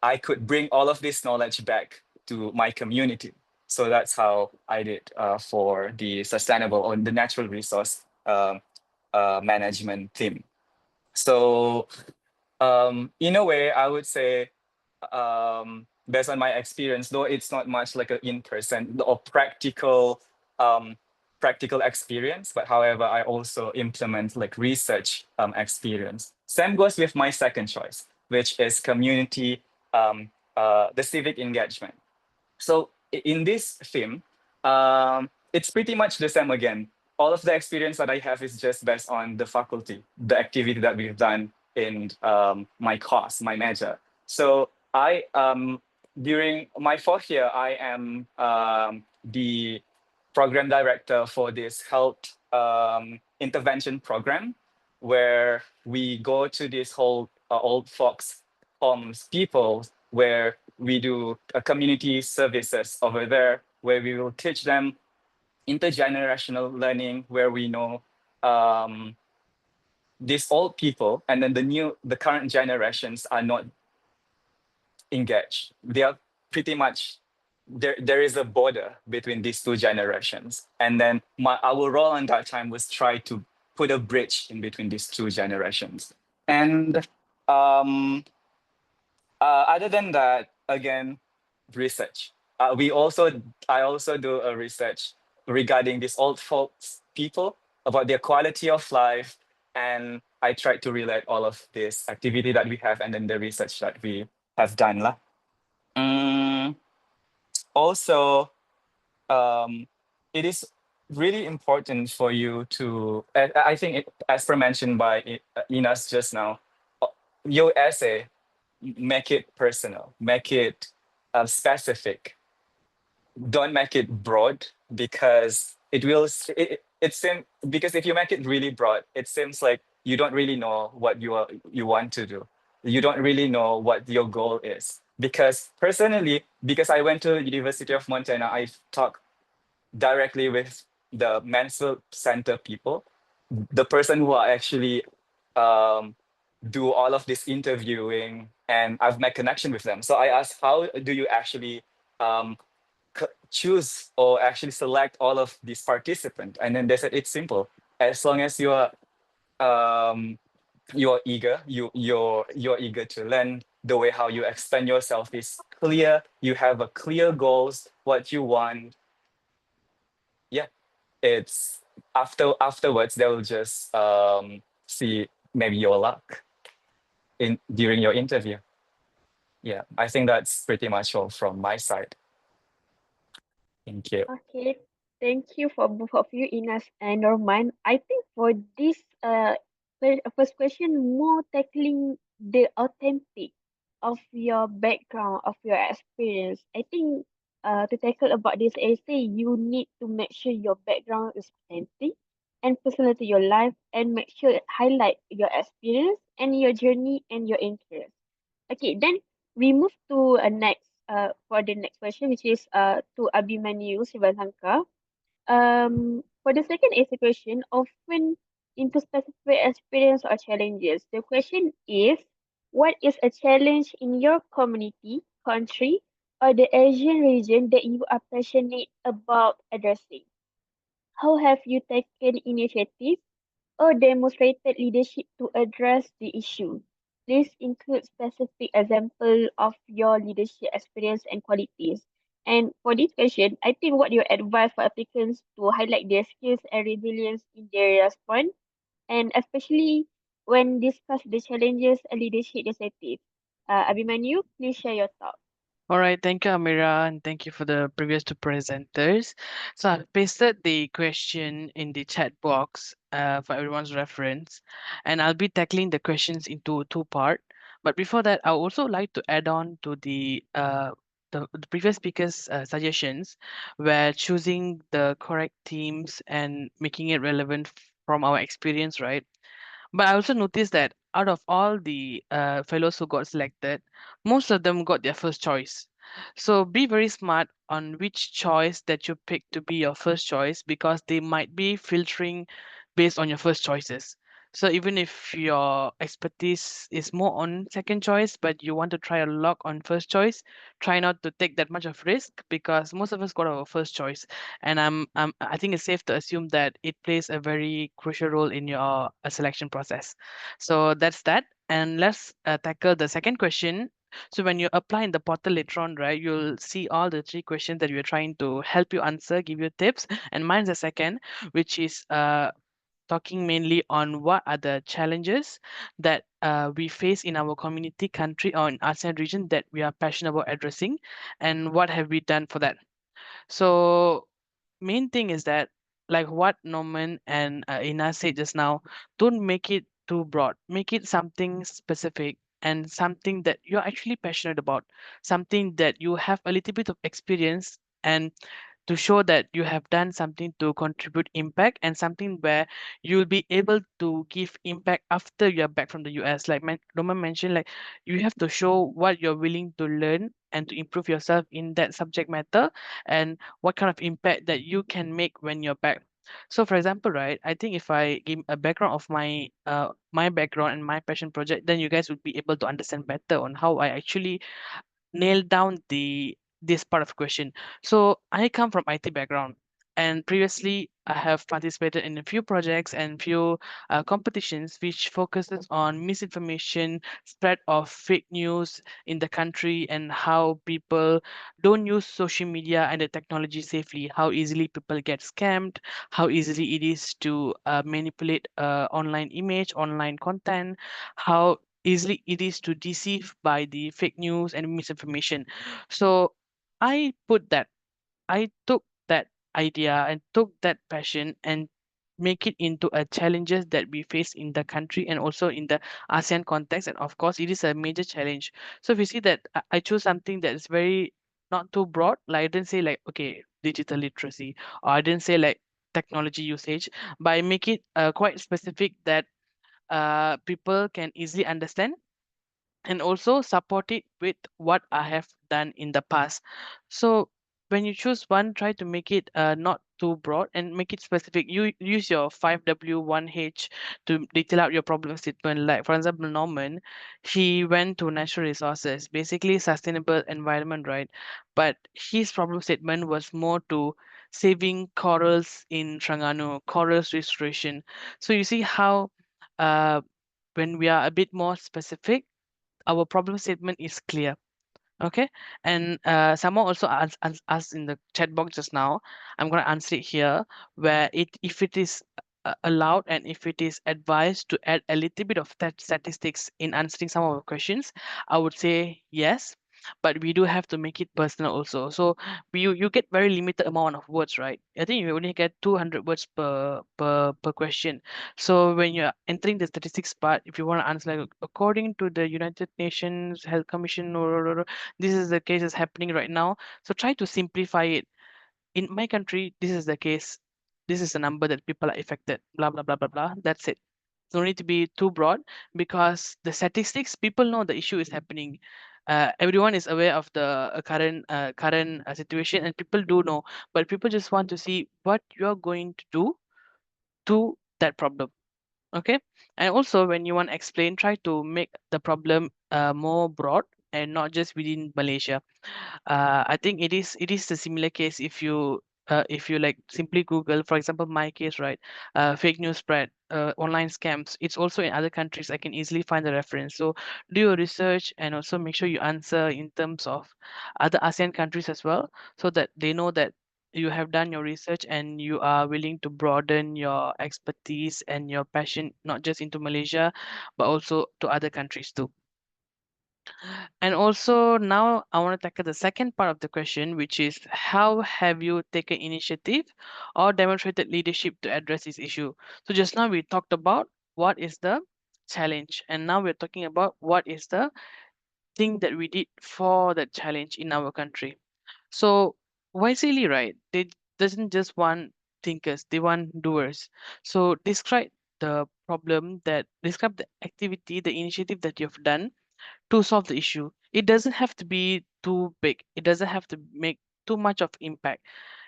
I could bring all of this knowledge back to my community. So that's how I did for the sustainable or the natural resource management team. So in a way, I would say, based on my experience, though it's not much like an in-person or um, practical experience, but however, I also implement like research experience. Same goes with my second choice, which is community, the civic engagement. So in this theme, it's pretty much the same again. All of the experience that I have is just based on the faculty, the activity that we've done in my course, my major. So during my fourth year, I am the program director for this health intervention program, where we go to this whole old folks homes, people, where we do community services over there, where we will teach them intergenerational learning, where we know these old people and then the current generations are not engaged. They are pretty much there is a border between these two generations. And then our role in that time was try to put a bridge in between these two generations. And um, other than that, again, research. I also do a research regarding these old folks people about their quality of life, and I try to relate all of this activity that we have and then the research that we have done lah. Mm, Also, um, it is really important for you to. I think, as per mentioned by Inas just now, your essay, make it personal, make it specific. Don't make it broad, because it seems, because if you make it really broad, it seems like you don't really know what you want to do. You don't really know what your goal is. Because personally, because I went to University of Montana, I talked directly with the Mansfield Center people, the person who are actually um, do all of this interviewing, and I've made connection with them. So I asked, how do you actually um, choose or actually select all of these participants? And then they said it's simple. As long as um, you're eager, you're eager to learn. The way how you expand yourself is clear. You have a clear goals, what you want. Yeah, it's afterwards they'll just see maybe your luck in during your interview. Yeah, I think that's pretty much all from my side. Thank you. Okay, thank you for both of you, Ines and Norman. I think for this first question, more tackling the authentic of your background, of your experience. I think to tackle about this essay, you need to make sure your background is authentic and personal to your life, and make sure it highlight your experience and your journey and your interest. Okay, then we move to a next for the next question, which is to Abhimanyu Sivasanka. For the second essay question, often into specific experience or challenges. The question is, what is a challenge in your community, country, or the Asian region that you are passionate about addressing? How have you taken initiative or demonstrated leadership to address the issue? This includes specific example of your leadership experience and qualities. And for this question, I think what you advise for applicants to highlight their skills and resilience in their response, and especially when discuss the challenges a leadership initiative. Abhimanyu, please share your thoughts. All right, thank you, Amira, and thank you for the previous two presenters. So I've pasted the question in the chat box for everyone's reference, and I'll be tackling the questions into two part. But before that, I would also like to add on to the previous speakers' suggestions, where choosing the correct themes and making it relevant from our experience, right? But I also noticed that out of all the fellows who got selected, most of them got their first choice. So be very smart on which choice that you pick to be your first choice, because they might be filtering based on your first choices. So even if your expertise is more on second choice, but you want to try a luck on first choice, try not to take that much of risk, because most of us got our first choice, and I think it's safe to assume that it plays a very crucial role in your selection process. So that's that. And let's tackle the second question. So when you apply in the portal later on, right, you'll see all the three questions that we're trying to help you answer, give you tips. And mine's the second, which is talking mainly on what are the challenges that we face in our community, country, or in ASEAN region that we are passionate about addressing, and what have we done for that. So main thing is that, like what Norman and Ina said just now, don't make it too broad. Make it something specific and something that you're actually passionate about, something that you have a little bit of experience, and to show that you have done something to contribute impact, and something where you'll be able to give impact after you're back from the US. Like Roman mentioned, like you have to show what you're willing to learn and to improve yourself in that subject matter, and what kind of impact that you can make when you're back. So for example, right, I think if I give a background of my background and my passion project, then you guys would be able to understand better on how I actually nail down this part of question. So I come from IT background, and previously I have participated in a few projects and few competitions which focuses on misinformation, spread of fake news in the country, and how people don't use social media and the technology safely, how easily people get scammed, how easily it is to manipulate online image, online content, how easily it is to deceive by the fake news and misinformation. So I put that, I took that idea and took that passion and make it into a challenges that we face in the country and also in the ASEAN context. And of course, it is a major challenge. So if you see that I chose something that is very not too broad, like I didn't say like, okay, digital literacy, or I didn't say like technology usage, but I make it quite specific that people can easily understand, and also support it with what I have done in the past. So when you choose one, try to make it not too broad and make it specific. You use your 5W1H to detail out your problem statement. Like for example, Norman, he went to natural resources, basically sustainable environment, right? But his problem statement was more to saving corals in Trangano, corals restoration. So you see how uh, when we are a bit more specific, our problem statement is clear. Okay, and someone also asked in the chat box just now. I'm going to answer it here, where it if it is allowed and if it is advised to add a little bit of that statistics in answering some of the questions, I would say yes, but we do have to make it personal also. So you get very limited amount of words, right? I think you only get 200 words per question. So when you're entering the statistics part, if you want to answer like according to the United Nations Health Commission, this is the case is happening right now. So try to simplify it. In my country, this is the case. This is the number that people are affected. Blah blah blah blah blah. That's it. Don't need to be too broad, because the statistics, people know the issue is happening. Everyone is aware of the current situation, and people do know. But people just want to see what you're going to do to that problem. Okay, and also when you want to explain, try to make the problem more broad and not just within Malaysia. I think it is a similar case if you like simply Google, for example, my case, right? Fake news spread, online scams. It's also in other countries. I can easily find the reference. So do your research and also make sure you answer in terms of other ASEAN countries as well, so that they know that you have done your research and you are willing to broaden your expertise and your passion not just into Malaysia, but also to other countries too. And also now I want to tackle the second part of the question, which is how have you taken initiative or demonstrated leadership to address this issue? So just now we talked about what is the challenge, and now we're talking about what is the thing that we did for that challenge in our country. So wisely, right? They doesn't just want thinkers, they want doers. So describe the activity, the initiative that you've done to solve the issue. It doesn't have to be too big. It doesn't have to make too much of impact.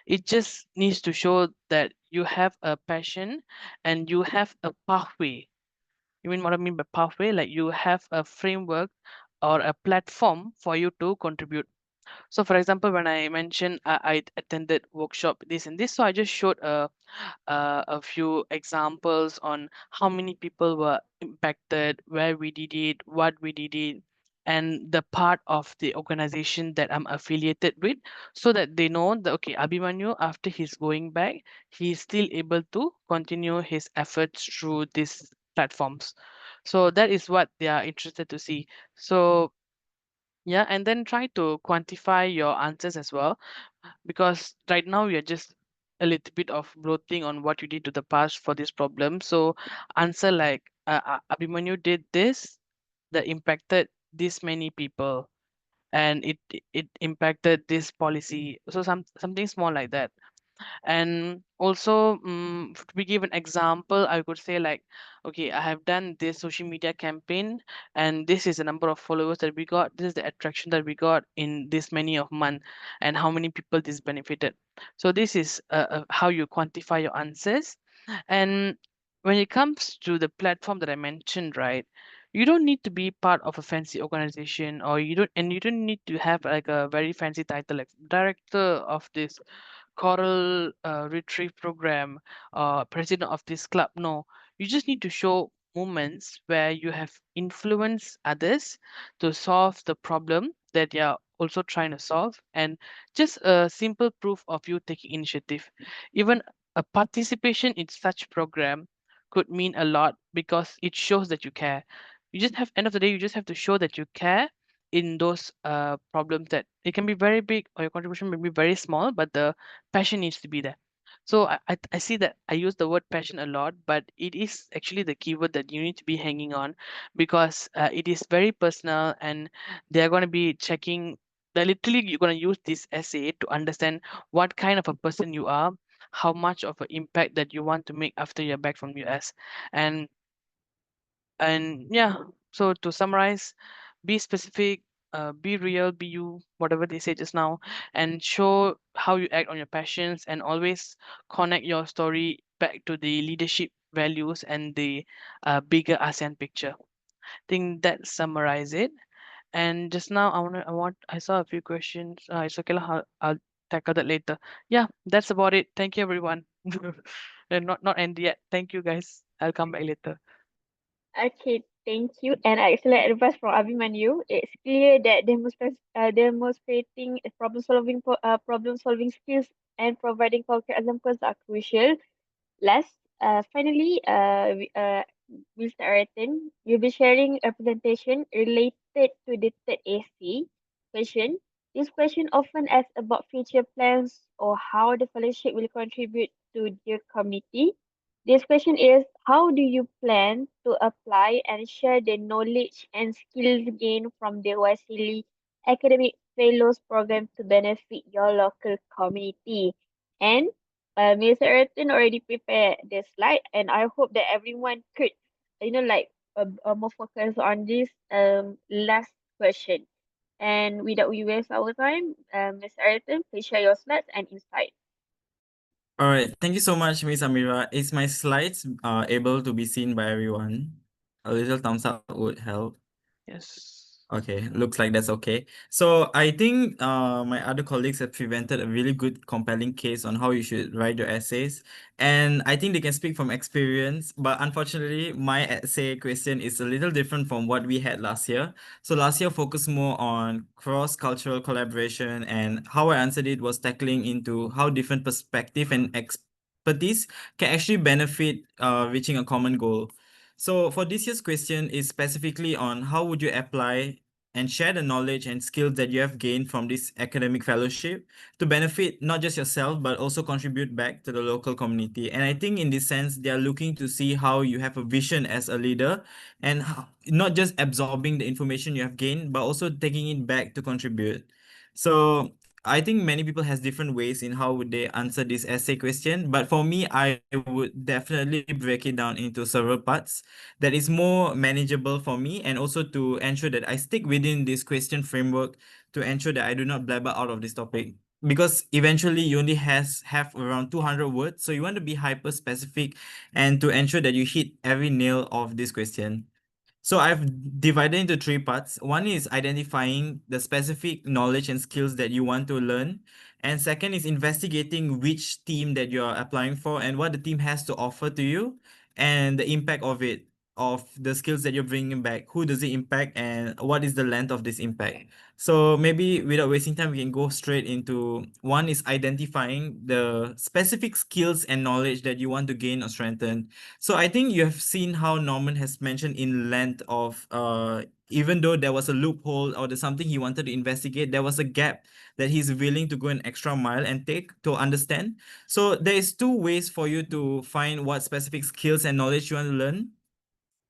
It just needs to show that you have a passion and you have a pathway. You mean what I mean by pathway? Like you have a framework or a platform for you to contribute. So for example, when I mentioned I attended workshop this and this, so I just showed a few examples on how many people were impacted, where we did it, what we did it, and the part of the organization that I'm affiliated with, so that they know that okay, Abhimanyu, after he's going back, he's still able to continue his efforts through these platforms. So that is what they are interested to see. So yeah, and then try to quantify your answers as well, because right now we are just a little bit of bloating on what you did to the past for this problem. So answer like Abhimanyu did this that impacted this many people, and it impacted this policy. So something small like that. And also, to be give an example, I could say like, okay, I have done this social media campaign, and this is the number of followers that we got. This is the attraction that we got in this many of month, and how many people this benefited. So this is how you quantify your answers. And when it comes to the platform that I mentioned, right? You don't need to be part of a fancy organization, or you don't need to have like a very fancy title like director of this choral retrieve program, president of this club. No, you just need to show moments where you have influenced others to solve the problem that you are also trying to solve, and just a simple proof of you taking initiative. Even a participation in such program could mean a lot because it shows that you care. You just have, end of the day, you just have to show that you care in those problems, that it can be very big or your contribution may be very small, but the passion needs to be there. So I see that I use the word passion a lot, but it is actually the keyword that you need to be hanging on, because it is very personal, and they're going to be checking. They're literally, you're going to use this essay to understand what kind of a person you are, how much of an impact that you want to make after you're back from US. and and yeah, so to summarize, be specific, be real, be you, whatever they say just now, and show how you act on your passions, and always connect your story back to the leadership values and the bigger ASEAN picture. I think that summarize it. And just now, I saw a few questions. It's okay, lah, I'll tackle that later. Yeah, that's about it. Thank you, everyone. And not end yet. Thank you, guys. I'll come back later. Okay, thank you. And excellent advice from Abhimanyu. It's clear that demonstrating problem solving skills and providing concrete examples are crucial. Last, finally, Mr. Araton, you'll be sharing a presentation related to the third AC question. This question often asks about future plans or how the fellowship will contribute to the community. This question is, how do you plan to apply and share the knowledge and skills gained from the YSEALI Academic Fellows Program to benefit your local community? And Mr. Ayrton already prepared the slide, and I hope that everyone could, more focus on this last question. And without we waste our time, Mr. Ayrton, please share your slides and insight. All right. Thank you so much, Miss Amira. Is my slides able to be seen by everyone? A little thumbs up would help. Yes. Okay, looks like that's okay. So I think my other colleagues have presented a really good, compelling case on how you should write your essays. And I think they can speak from experience, but unfortunately, my essay question is a little different from what we had last year. So last year focused more on cross-cultural collaboration, and how I answered it was tackling into how different perspective and expertise can actually benefit reaching a common goal. So for this year's question is specifically on how would you apply and share the knowledge and skills that you have gained from this academic fellowship to benefit not just yourself but also contribute back to the local community. And I think in this sense they are looking to see how you have a vision as a leader, and not just absorbing the information you have gained but also taking it back to contribute. So I think many people has different ways in how would they answer this essay question, but for me, I would definitely break it down into several parts that is more manageable for me, and also to ensure that I stick within this question framework to ensure that I do not blabber out of this topic. Because eventually you only have around 200 words, so you want to be hyper specific and to ensure that you hit every nail of this question. So I've divided into three parts. One is identifying the specific knowledge and skills that you want to learn. And second is investigating which team that you're applying for and what the team has to offer to you and the impact of it, of the skills that you're bringing back. Who does it impact and what is the length of this impact? So maybe without wasting time, we can go straight into one is identifying the specific skills and knowledge that you want to gain or strengthen. So I think you have seen how Norman has mentioned in length of even though there was a loophole or there's something he wanted to investigate, there was a gap that he's willing to go an extra mile and take to understand. So there is two ways for you to find what specific skills and knowledge you want to learn.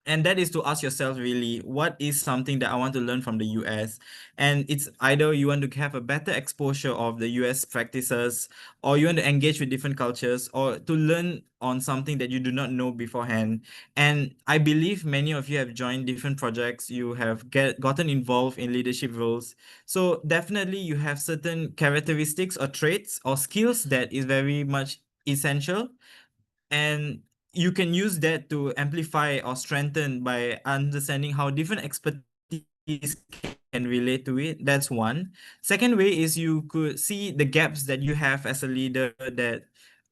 And that is to ask yourself really, what is something that I want to learn from the US? And it's either you want to have a better exposure of the US practices, or you want to engage with different cultures, or to learn on something that you do not know beforehand. And I believe many of you have joined different projects, you have gotten involved in leadership roles. So definitely you have certain characteristics or traits or skills that is very much essential. And you can use that to amplify or strengthen by understanding how different expertise can relate to it. That's one. Second way is you could see the gaps that you have as a leader that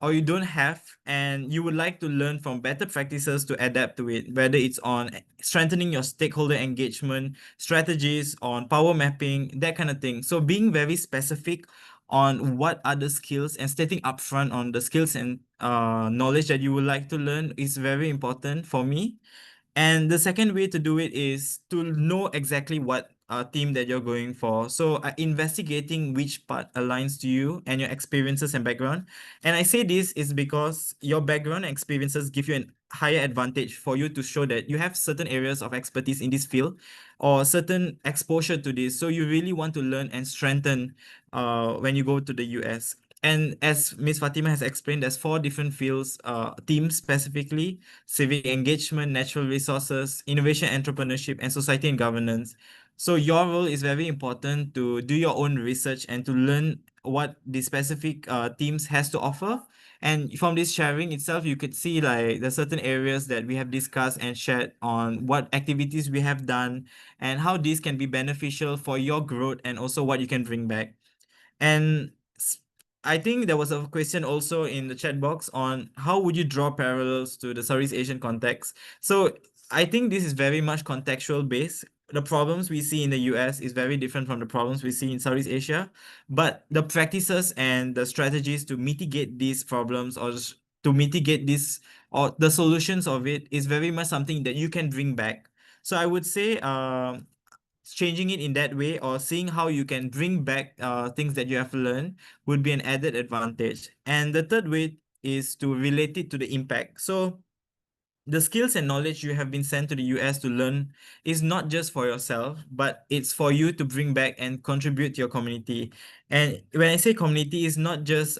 or you don't have, and you would like to learn from better practices to adapt to it, whether it's on strengthening your stakeholder engagement strategies, on power mapping, that kind of thing. So being very specific on what are the skills and stating upfront on the skills and knowledge that you would like to learn is very important for me. And the second way to do it is to know exactly what team that you're going for. So investigating which part aligns to you and your experiences and background. And I say this is because your background and experiences give you an higher advantage for you to show that you have certain areas of expertise in this field or certain exposure to this. So you really want to learn and strengthen when you go to the US. And as Miss Fatima has explained, there's 4 different fields, teams specifically: civic engagement, natural resources, innovation, entrepreneurship, and society and governance. So your role is very important to do your own research and to learn what the specific teams has to offer. And from this sharing itself, you could see like the certain areas that we have discussed and shared on what activities we have done and how these can be beneficial for your growth and also what you can bring back. And I think there was a question also in the chat box on how would you draw parallels to the Southeast Asian context. So I think this is very much contextual based. The problems we see in the US is very different from the problems we see in Southeast Asia, but the practices and the strategies to mitigate these problems or to mitigate this or the solutions of it is very much something that you can bring back. So I would say changing it in that way or seeing how you can bring back things that you have learned would be an added advantage. And the third way is to relate it to the impact. So the skills and knowledge you have been sent to the US to learn is not just for yourself, but it's for you to bring back and contribute to your community. And when I say community, it's not just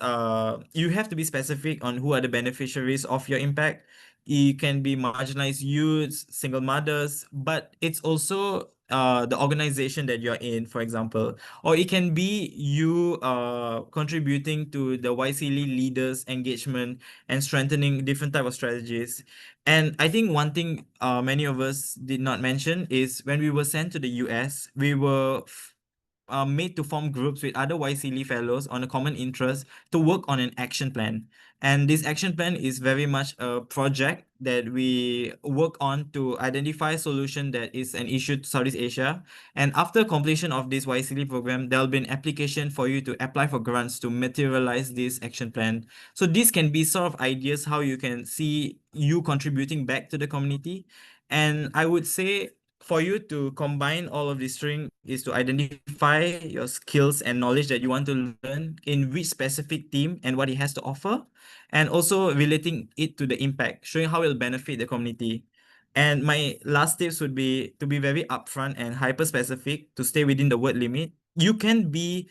you have to be specific on who are the beneficiaries of your impact. It can be marginalized youths, single mothers, but it's also the organization that you're in, for example, or it can be you contributing to the YSEALI leaders engagement and strengthening different type of strategies. And I think one thing many of us did not mention is when we were sent to the US, we were made to form groups with other YSEALI fellows on a common interest to work on an action plan. And this action plan is very much a project that we work on to identify a solution that is an issue to Southeast Asia. And after completion of this YSEALI program, there'll be an application for you to apply for grants to materialize this action plan. So this can be sort of ideas how you can see you contributing back to the community. And I would say for you to combine all of this string is to identify your skills and knowledge that you want to learn in which specific team and what it has to offer, and also relating it to the impact, showing how it will benefit the community. And my last tips would be to be very upfront and hyper specific to stay within the word limit. You can be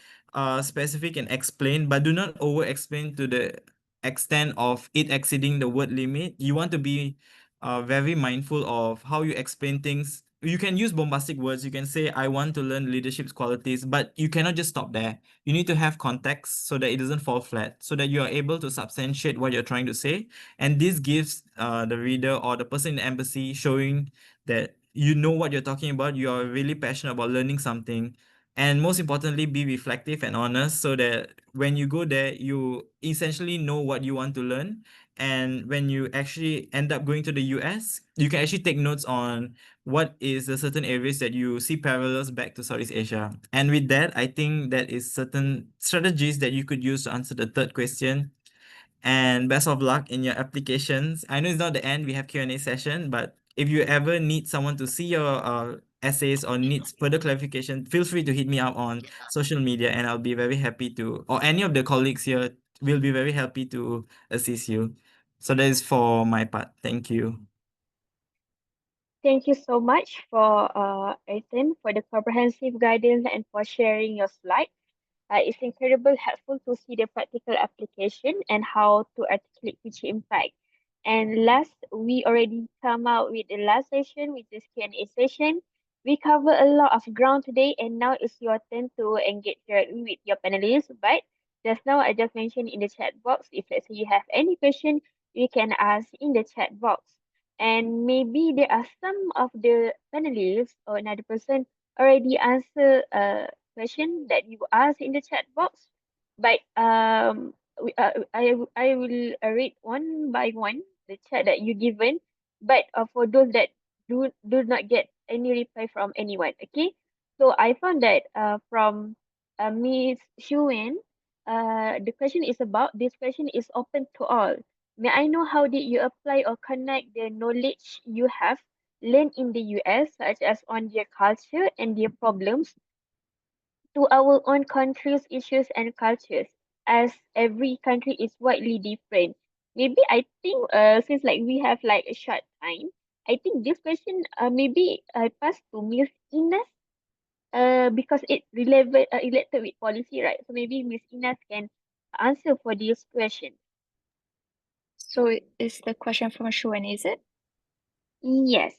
specific and explain, but do not over explain to the extent of it exceeding the word limit. You want to be very mindful of how you explain things. You can use bombastic words. You can say, I want to learn leadership qualities, but you cannot just stop there. You need to have context so that it doesn't fall flat, so that you are able to substantiate what you're trying to say. And this gives the reader or the person in the embassy showing that you know what you're talking about. You are really passionate about learning something. And most importantly, be reflective and honest so that when you go there, you essentially know what you want to learn. And when you actually end up going to the US, you can actually take notes on what is the certain areas that you see parallels back to Southeast Asia. And with that, I think that is certain strategies that you could use to answer the third question. And best of luck in your applications. I know it's not the end, we have Q&A session, but if you ever need someone to see your essays or needs further clarification, feel free to hit me up on social media and I'll be very happy to, or any of the colleagues here will be very happy to assist you. So that is for my part. Thank you. Thank you so much for Ethan for the comprehensive guidance and for sharing your slide. It's incredibly helpful to see the practical application and how to articulate future impact. And last, we already come out with the last session, which is Q&A session. We cover a lot of ground today, and now it's your turn to engage directly with your panelists. But just now, I just mentioned in the chat box, if let's say you have any question, you can ask in the chat box. And maybe there are some of the panelists or another person already answer a question that you asked in the chat box. But I will read one by one the chat that you given. But for those that do not get any reply from anyone, okay? So I found that from Miss Shuwen, the question is about this question is open to all. May I know how did you apply or connect the knowledge you have learned in the US, such as on their culture and their problems, to our own country's issues and cultures, as every country is widely different? Maybe I think since like we have like a short time, I think this question maybe I pass to Miss Ines because it related with policy, right? So maybe Miss Ines can answer for this question. So is the question from Shuan, is it? Yes.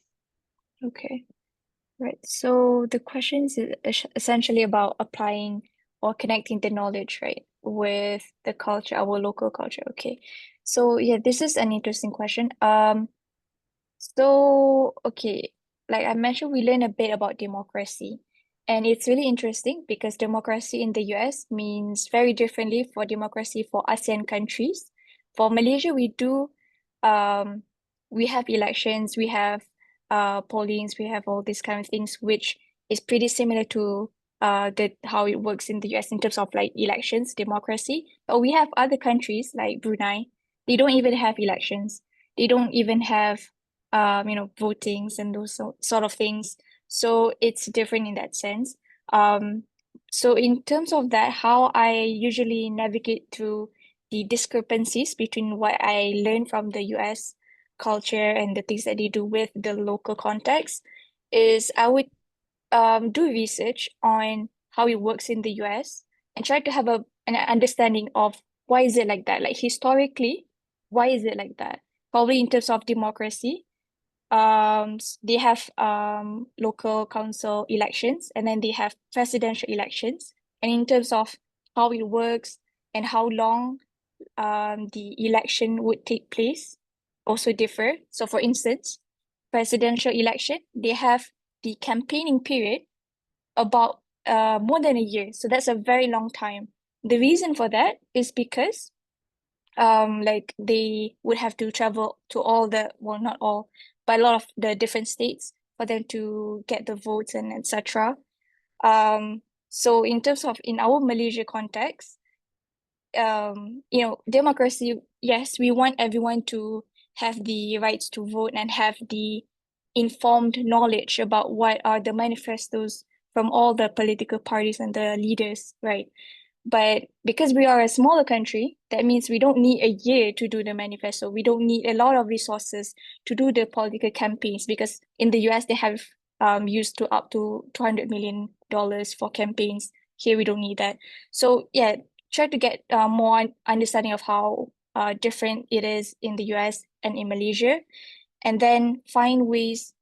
Okay. Right. So the question is essentially about applying or connecting the knowledge, right, with the culture, our local culture. Okay. So yeah, this is an interesting question. So okay, like I mentioned, we learn a bit about democracy. And it's really interesting because democracy in the US means very differently for democracy for ASEAN countries. For Malaysia, we have elections, we have pollings, we have all these kind of things, which is pretty similar to the how it works in the US in terms of like elections, democracy. But we have other countries like Brunei, they don't even have elections. They don't even have votings and those sort of things. So it's different in that sense. So in terms of that, how I usually navigate through the discrepancies between what I learn from the US culture and the things that they do with the local context is I would do research on how it works in the US and try to have an understanding of why is it like that? Like historically, why is it like that? Probably in terms of democracy, they have local council elections and then they have presidential elections. And in terms of how it works and how long the election would take place also differ. So for instance, presidential election, they have the campaigning period about more than a year. So that's a very long time. The reason for that is because like they would have to travel to all the, well, not all, but a lot of the different states for them to get the votes and etc. So in terms of in our Malaysia context, democracy, yes, we want everyone to have the rights to vote and have the informed knowledge about what are the manifestos from all the political parties and the leaders, right? But because we are a smaller country, that means we don't need a year to do the manifesto. We don't need a lot of resources to do the political campaigns because in the US, they have used to up to $200 million for campaigns. Here, we don't need that. So yeah, try to get more understanding of how different it is in the US and in Malaysia, and then find ways,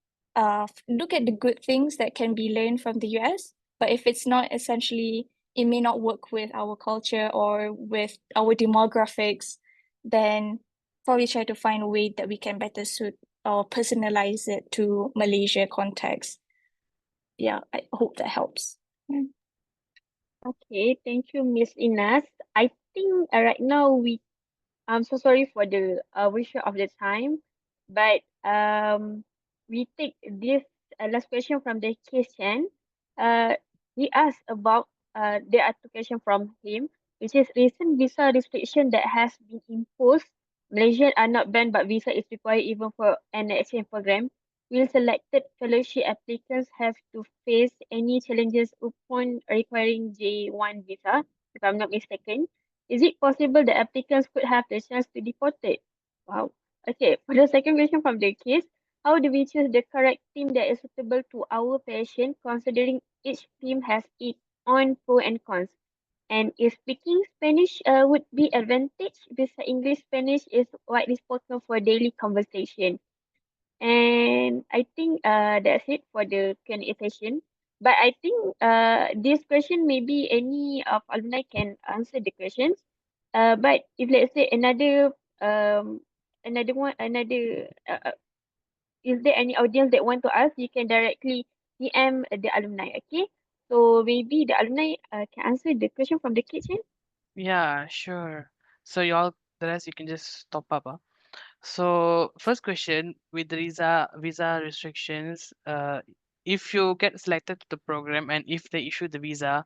look at the good things that can be learned from the US. But if it's not essentially, it may not work with our culture or with our demographics, then probably try to find a way that we can better suit or personalize it to Malaysia context. Yeah, I hope that helps. Okay, thank you, Miss Ines. I think right now I'm so sorry for the waste of the time, but we take this last question from the Chen. Uh, he asked about the application from him, which is recent visa restriction that has been imposed. Malaysians are not banned, but visa is required even for an exchange program. Will selected fellowship applicants have to face any challenges upon requiring J1 visa, if I'm not mistaken? Is it possible the applicants could have the chance to deport it? Wow. Okay, for the second question from the case, how do we choose the correct team that is suitable to our passion, considering each team has its own pros and cons? And is speaking Spanish would be advantage because English Spanish is widely spoken for daily conversation. And I think that's it for the Q&A session. But I think this question maybe any of alumni can answer the questions. But if let's say another another one, is there any audience that want to ask? You can directly DM the alumni. Okay. So maybe the alumni can answer the question from the kitchen. Yeah, sure. So y'all, the rest you can just top up. So first question with the visa restrictions, if you get selected to the program and if they issue the visa,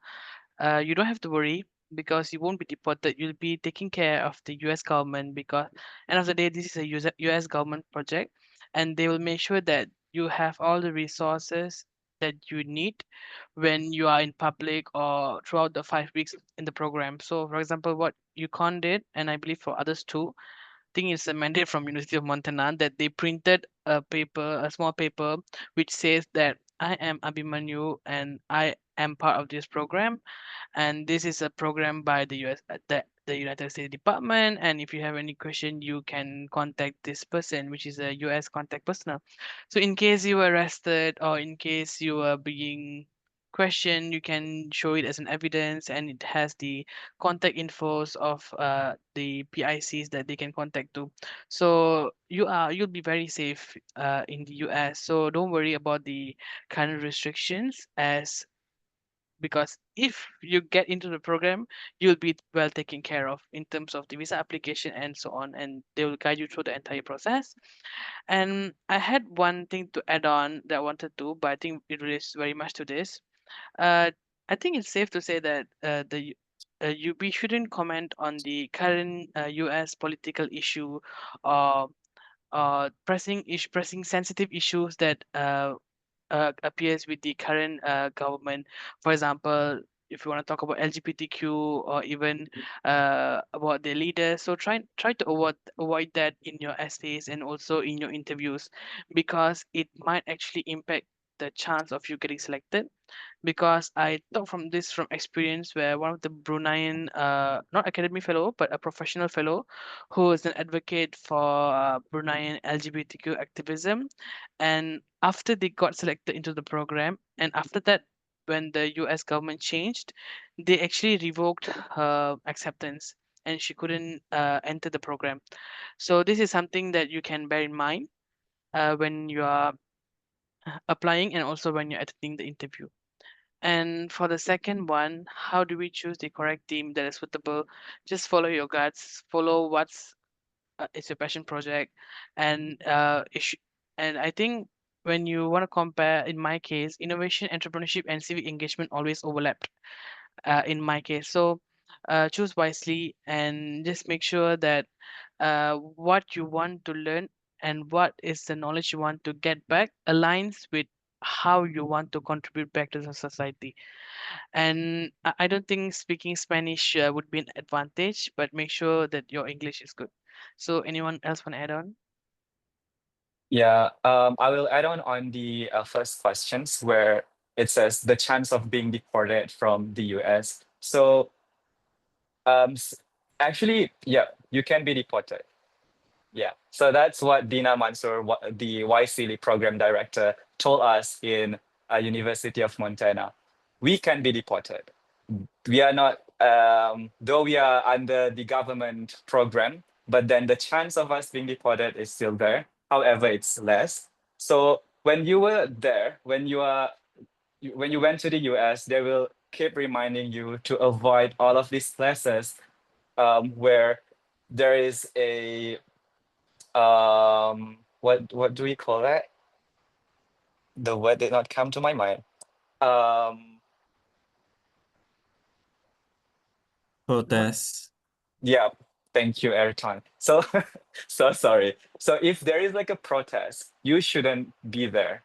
you don't have to worry because you won't be deported. You'll be taking care of the U.S. government because end of the day, this is a US government project, and they will make sure that you have all the resources that you need when you are in public or throughout the 5 weeks in the program. So, for example, what UConn did, and I believe for others too, think it's a mandate from University of Montana that they printed a paper, a small paper, which says that I am Abhimanyu and I am part of this program, and this is a program by the US, the United States Department. And if you have any question, you can contact this person, which is a US contact personnel. So in case you were arrested or in case you are being questioned, you can show it as an evidence, and it has the contact infos of the PICs that they can contact to. So you'll be very safe in the US. So don't worry about the current restrictions, as because if you get into the program, you'll be well taken care of in terms of the visa application and so on, and they will guide you through the entire process. And I had one thing to add on that I wanted to, but I think it relates very much to this. uh, I think it's safe to say that we shouldn't comment on the current US political issue or pressing sensitive issues that appears with the current government. For example, if you want to talk about LGBTQ or even about the leaders, so try to avoid that in your essays and also in your interviews, because it might actually impact the chance of you getting selected. Because I talk from this from experience where one of the Bruneian, not academic fellow, but a professional fellow who is an advocate for Bruneian LGBTQ activism. And after they got selected into the program, and after that, when the US government changed, they actually revoked her acceptance and she couldn't enter the program. So this is something that you can bear in mind when you are applying and also when you're attending the interview. And for the second one, how do we choose the correct team that is suitable? Just follow your guts, follow what's it's your passion project, and and I think when you want to compare, in my case, innovation, entrepreneurship, and civic engagement always overlapped. In my case, so choose wisely and just make sure that what you want to learn and what is the knowledge you want to get back aligns with how you want to contribute back to the society. And I don't think speaking Spanish would be an advantage, but make sure that your English is good. So anyone else want to add on? Yeah, I will add on the first questions where it says the chance of being deported from the US. So um, s- actually, yeah, you can be deported. Yeah, so that's what Dina Mansour, the YSEALI program director, told us in University of Montana. We can be deported. We are not, though we are under the government program, but then the chance of us being deported is still there. However, it's less. So when you were there, when you went to the US, they will keep reminding you to avoid all of these places where there is a what do we call that? The word did not come to my mind. Um, Protests. yeah, thank you, Ayrton. So so sorry. So if there is like a protest, you shouldn't be there.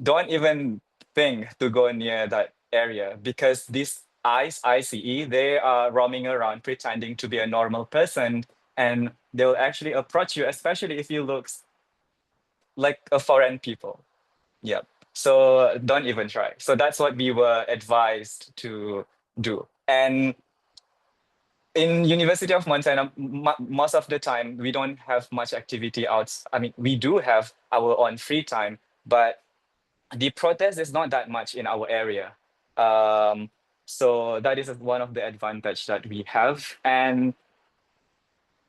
Don't even think to go near that area because these ICE, they are roaming around pretending to be a normal person, and they'll actually approach you, especially if you look like a foreign people. Yeah. So don't even try. So that's what we were advised to do. And in University of Montana, most of the time we don't have much activity out. I mean, we do have our own free time, but the protest is not that much in our area. Um, so that is one of the advantage that we have. And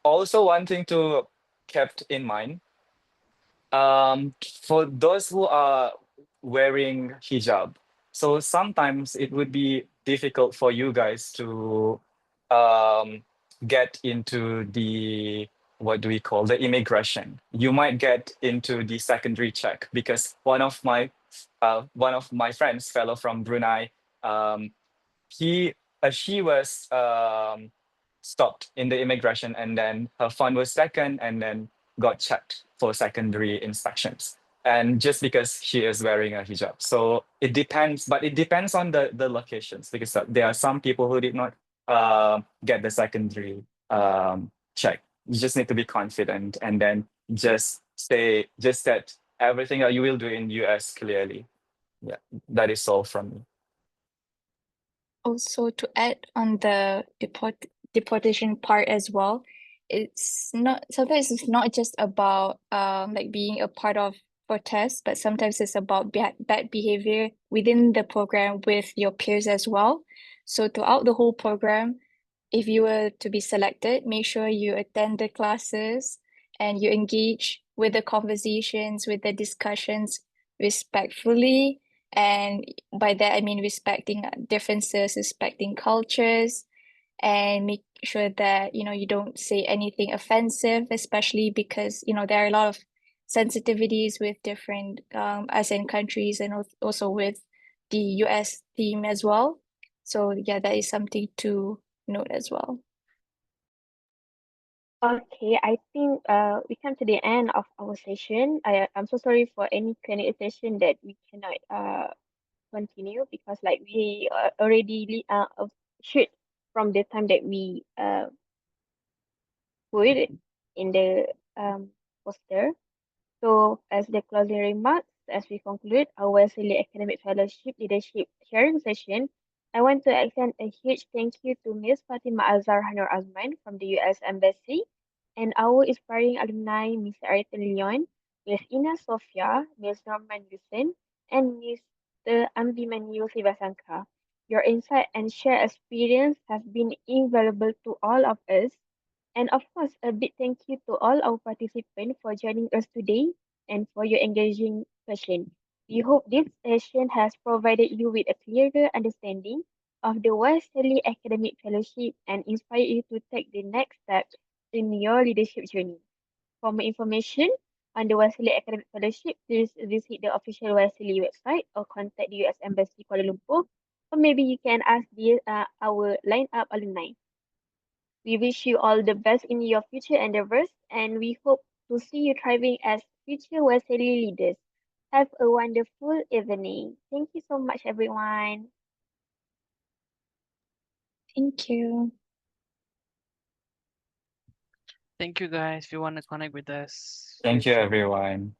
also one thing to kept in mind. For those who are wearing hijab, so sometimes it would be difficult for you guys to um, get into the, what do we call, the immigration. You might get into the secondary check because one of my friends, fellow from Brunei, um, she was stopped in the immigration, and then her fund was taken and then got checked for secondary inspections, and just because she is wearing a hijab. So it depends, but it depends on the locations, because there are some people who did not get the secondary check. You just need to be confident, and then just that everything that you will do in US clearly. Yeah, that is all from me. Also, to add on the deportation part as well, sometimes it's not just about like being a part of protests, but sometimes it's about bad behavior within the program with your peers as well. So throughout the whole program, if you were to be selected, make sure you attend the classes and you engage with the conversations, with the discussions respectfully. And by that, I mean respecting differences, respecting cultures, and make sure that, you don't say anything offensive, especially because, there are a lot of sensitivities with different ASEAN countries and also with the US team as well. So yeah, that is something to note as well. Okay, I think we come to the end of our session. I'm so sorry for any Q&A session that we cannot continue because like we already shoot from the time that we put it in the poster. So as the closing remarks, as we conclude our YSEALI Academic Fellowship Leadership Sharing session, I want to extend a huge thank you to Ms. Fatima Azhar Hanur Azman from the US Embassy and our inspiring alumni, Ms. Ariel Leon, Ms. Ina Sofia, Ms. Norman Yusen, and Mr. Ambimanyu Sivasanka. Your insight and shared experience have been invaluable to all of us. And of course, a big thank you to all our participants for joining us today and for your engaging question. We hope this session has provided you with a clearer understanding of the YSEALI Academic Fellowship and inspired you to take the next step in your leadership journey. For more information on the YSEALI Academic Fellowship, please visit the official YSEALI website or contact the US Embassy Kuala Lumpur, or maybe you can ask our lineup alumni. We wish you all the best in your future endeavors, and we hope to see you thriving as future YSEALI leaders. Have a wonderful evening. Thank you so much, everyone. Thank you. Thank you guys if you want to connect with us. Thank Feel you, free. everyone.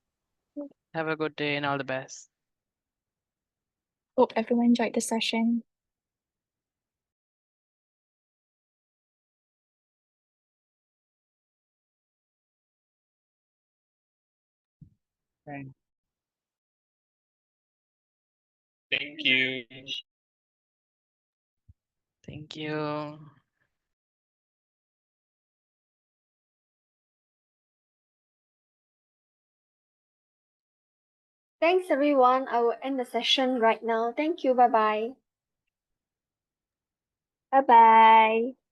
Have a good day and all the best. Hope everyone enjoyed the session. Thank you. Thank you. Thanks everyone. I will end the session right now. Thank you. Bye bye. Bye bye.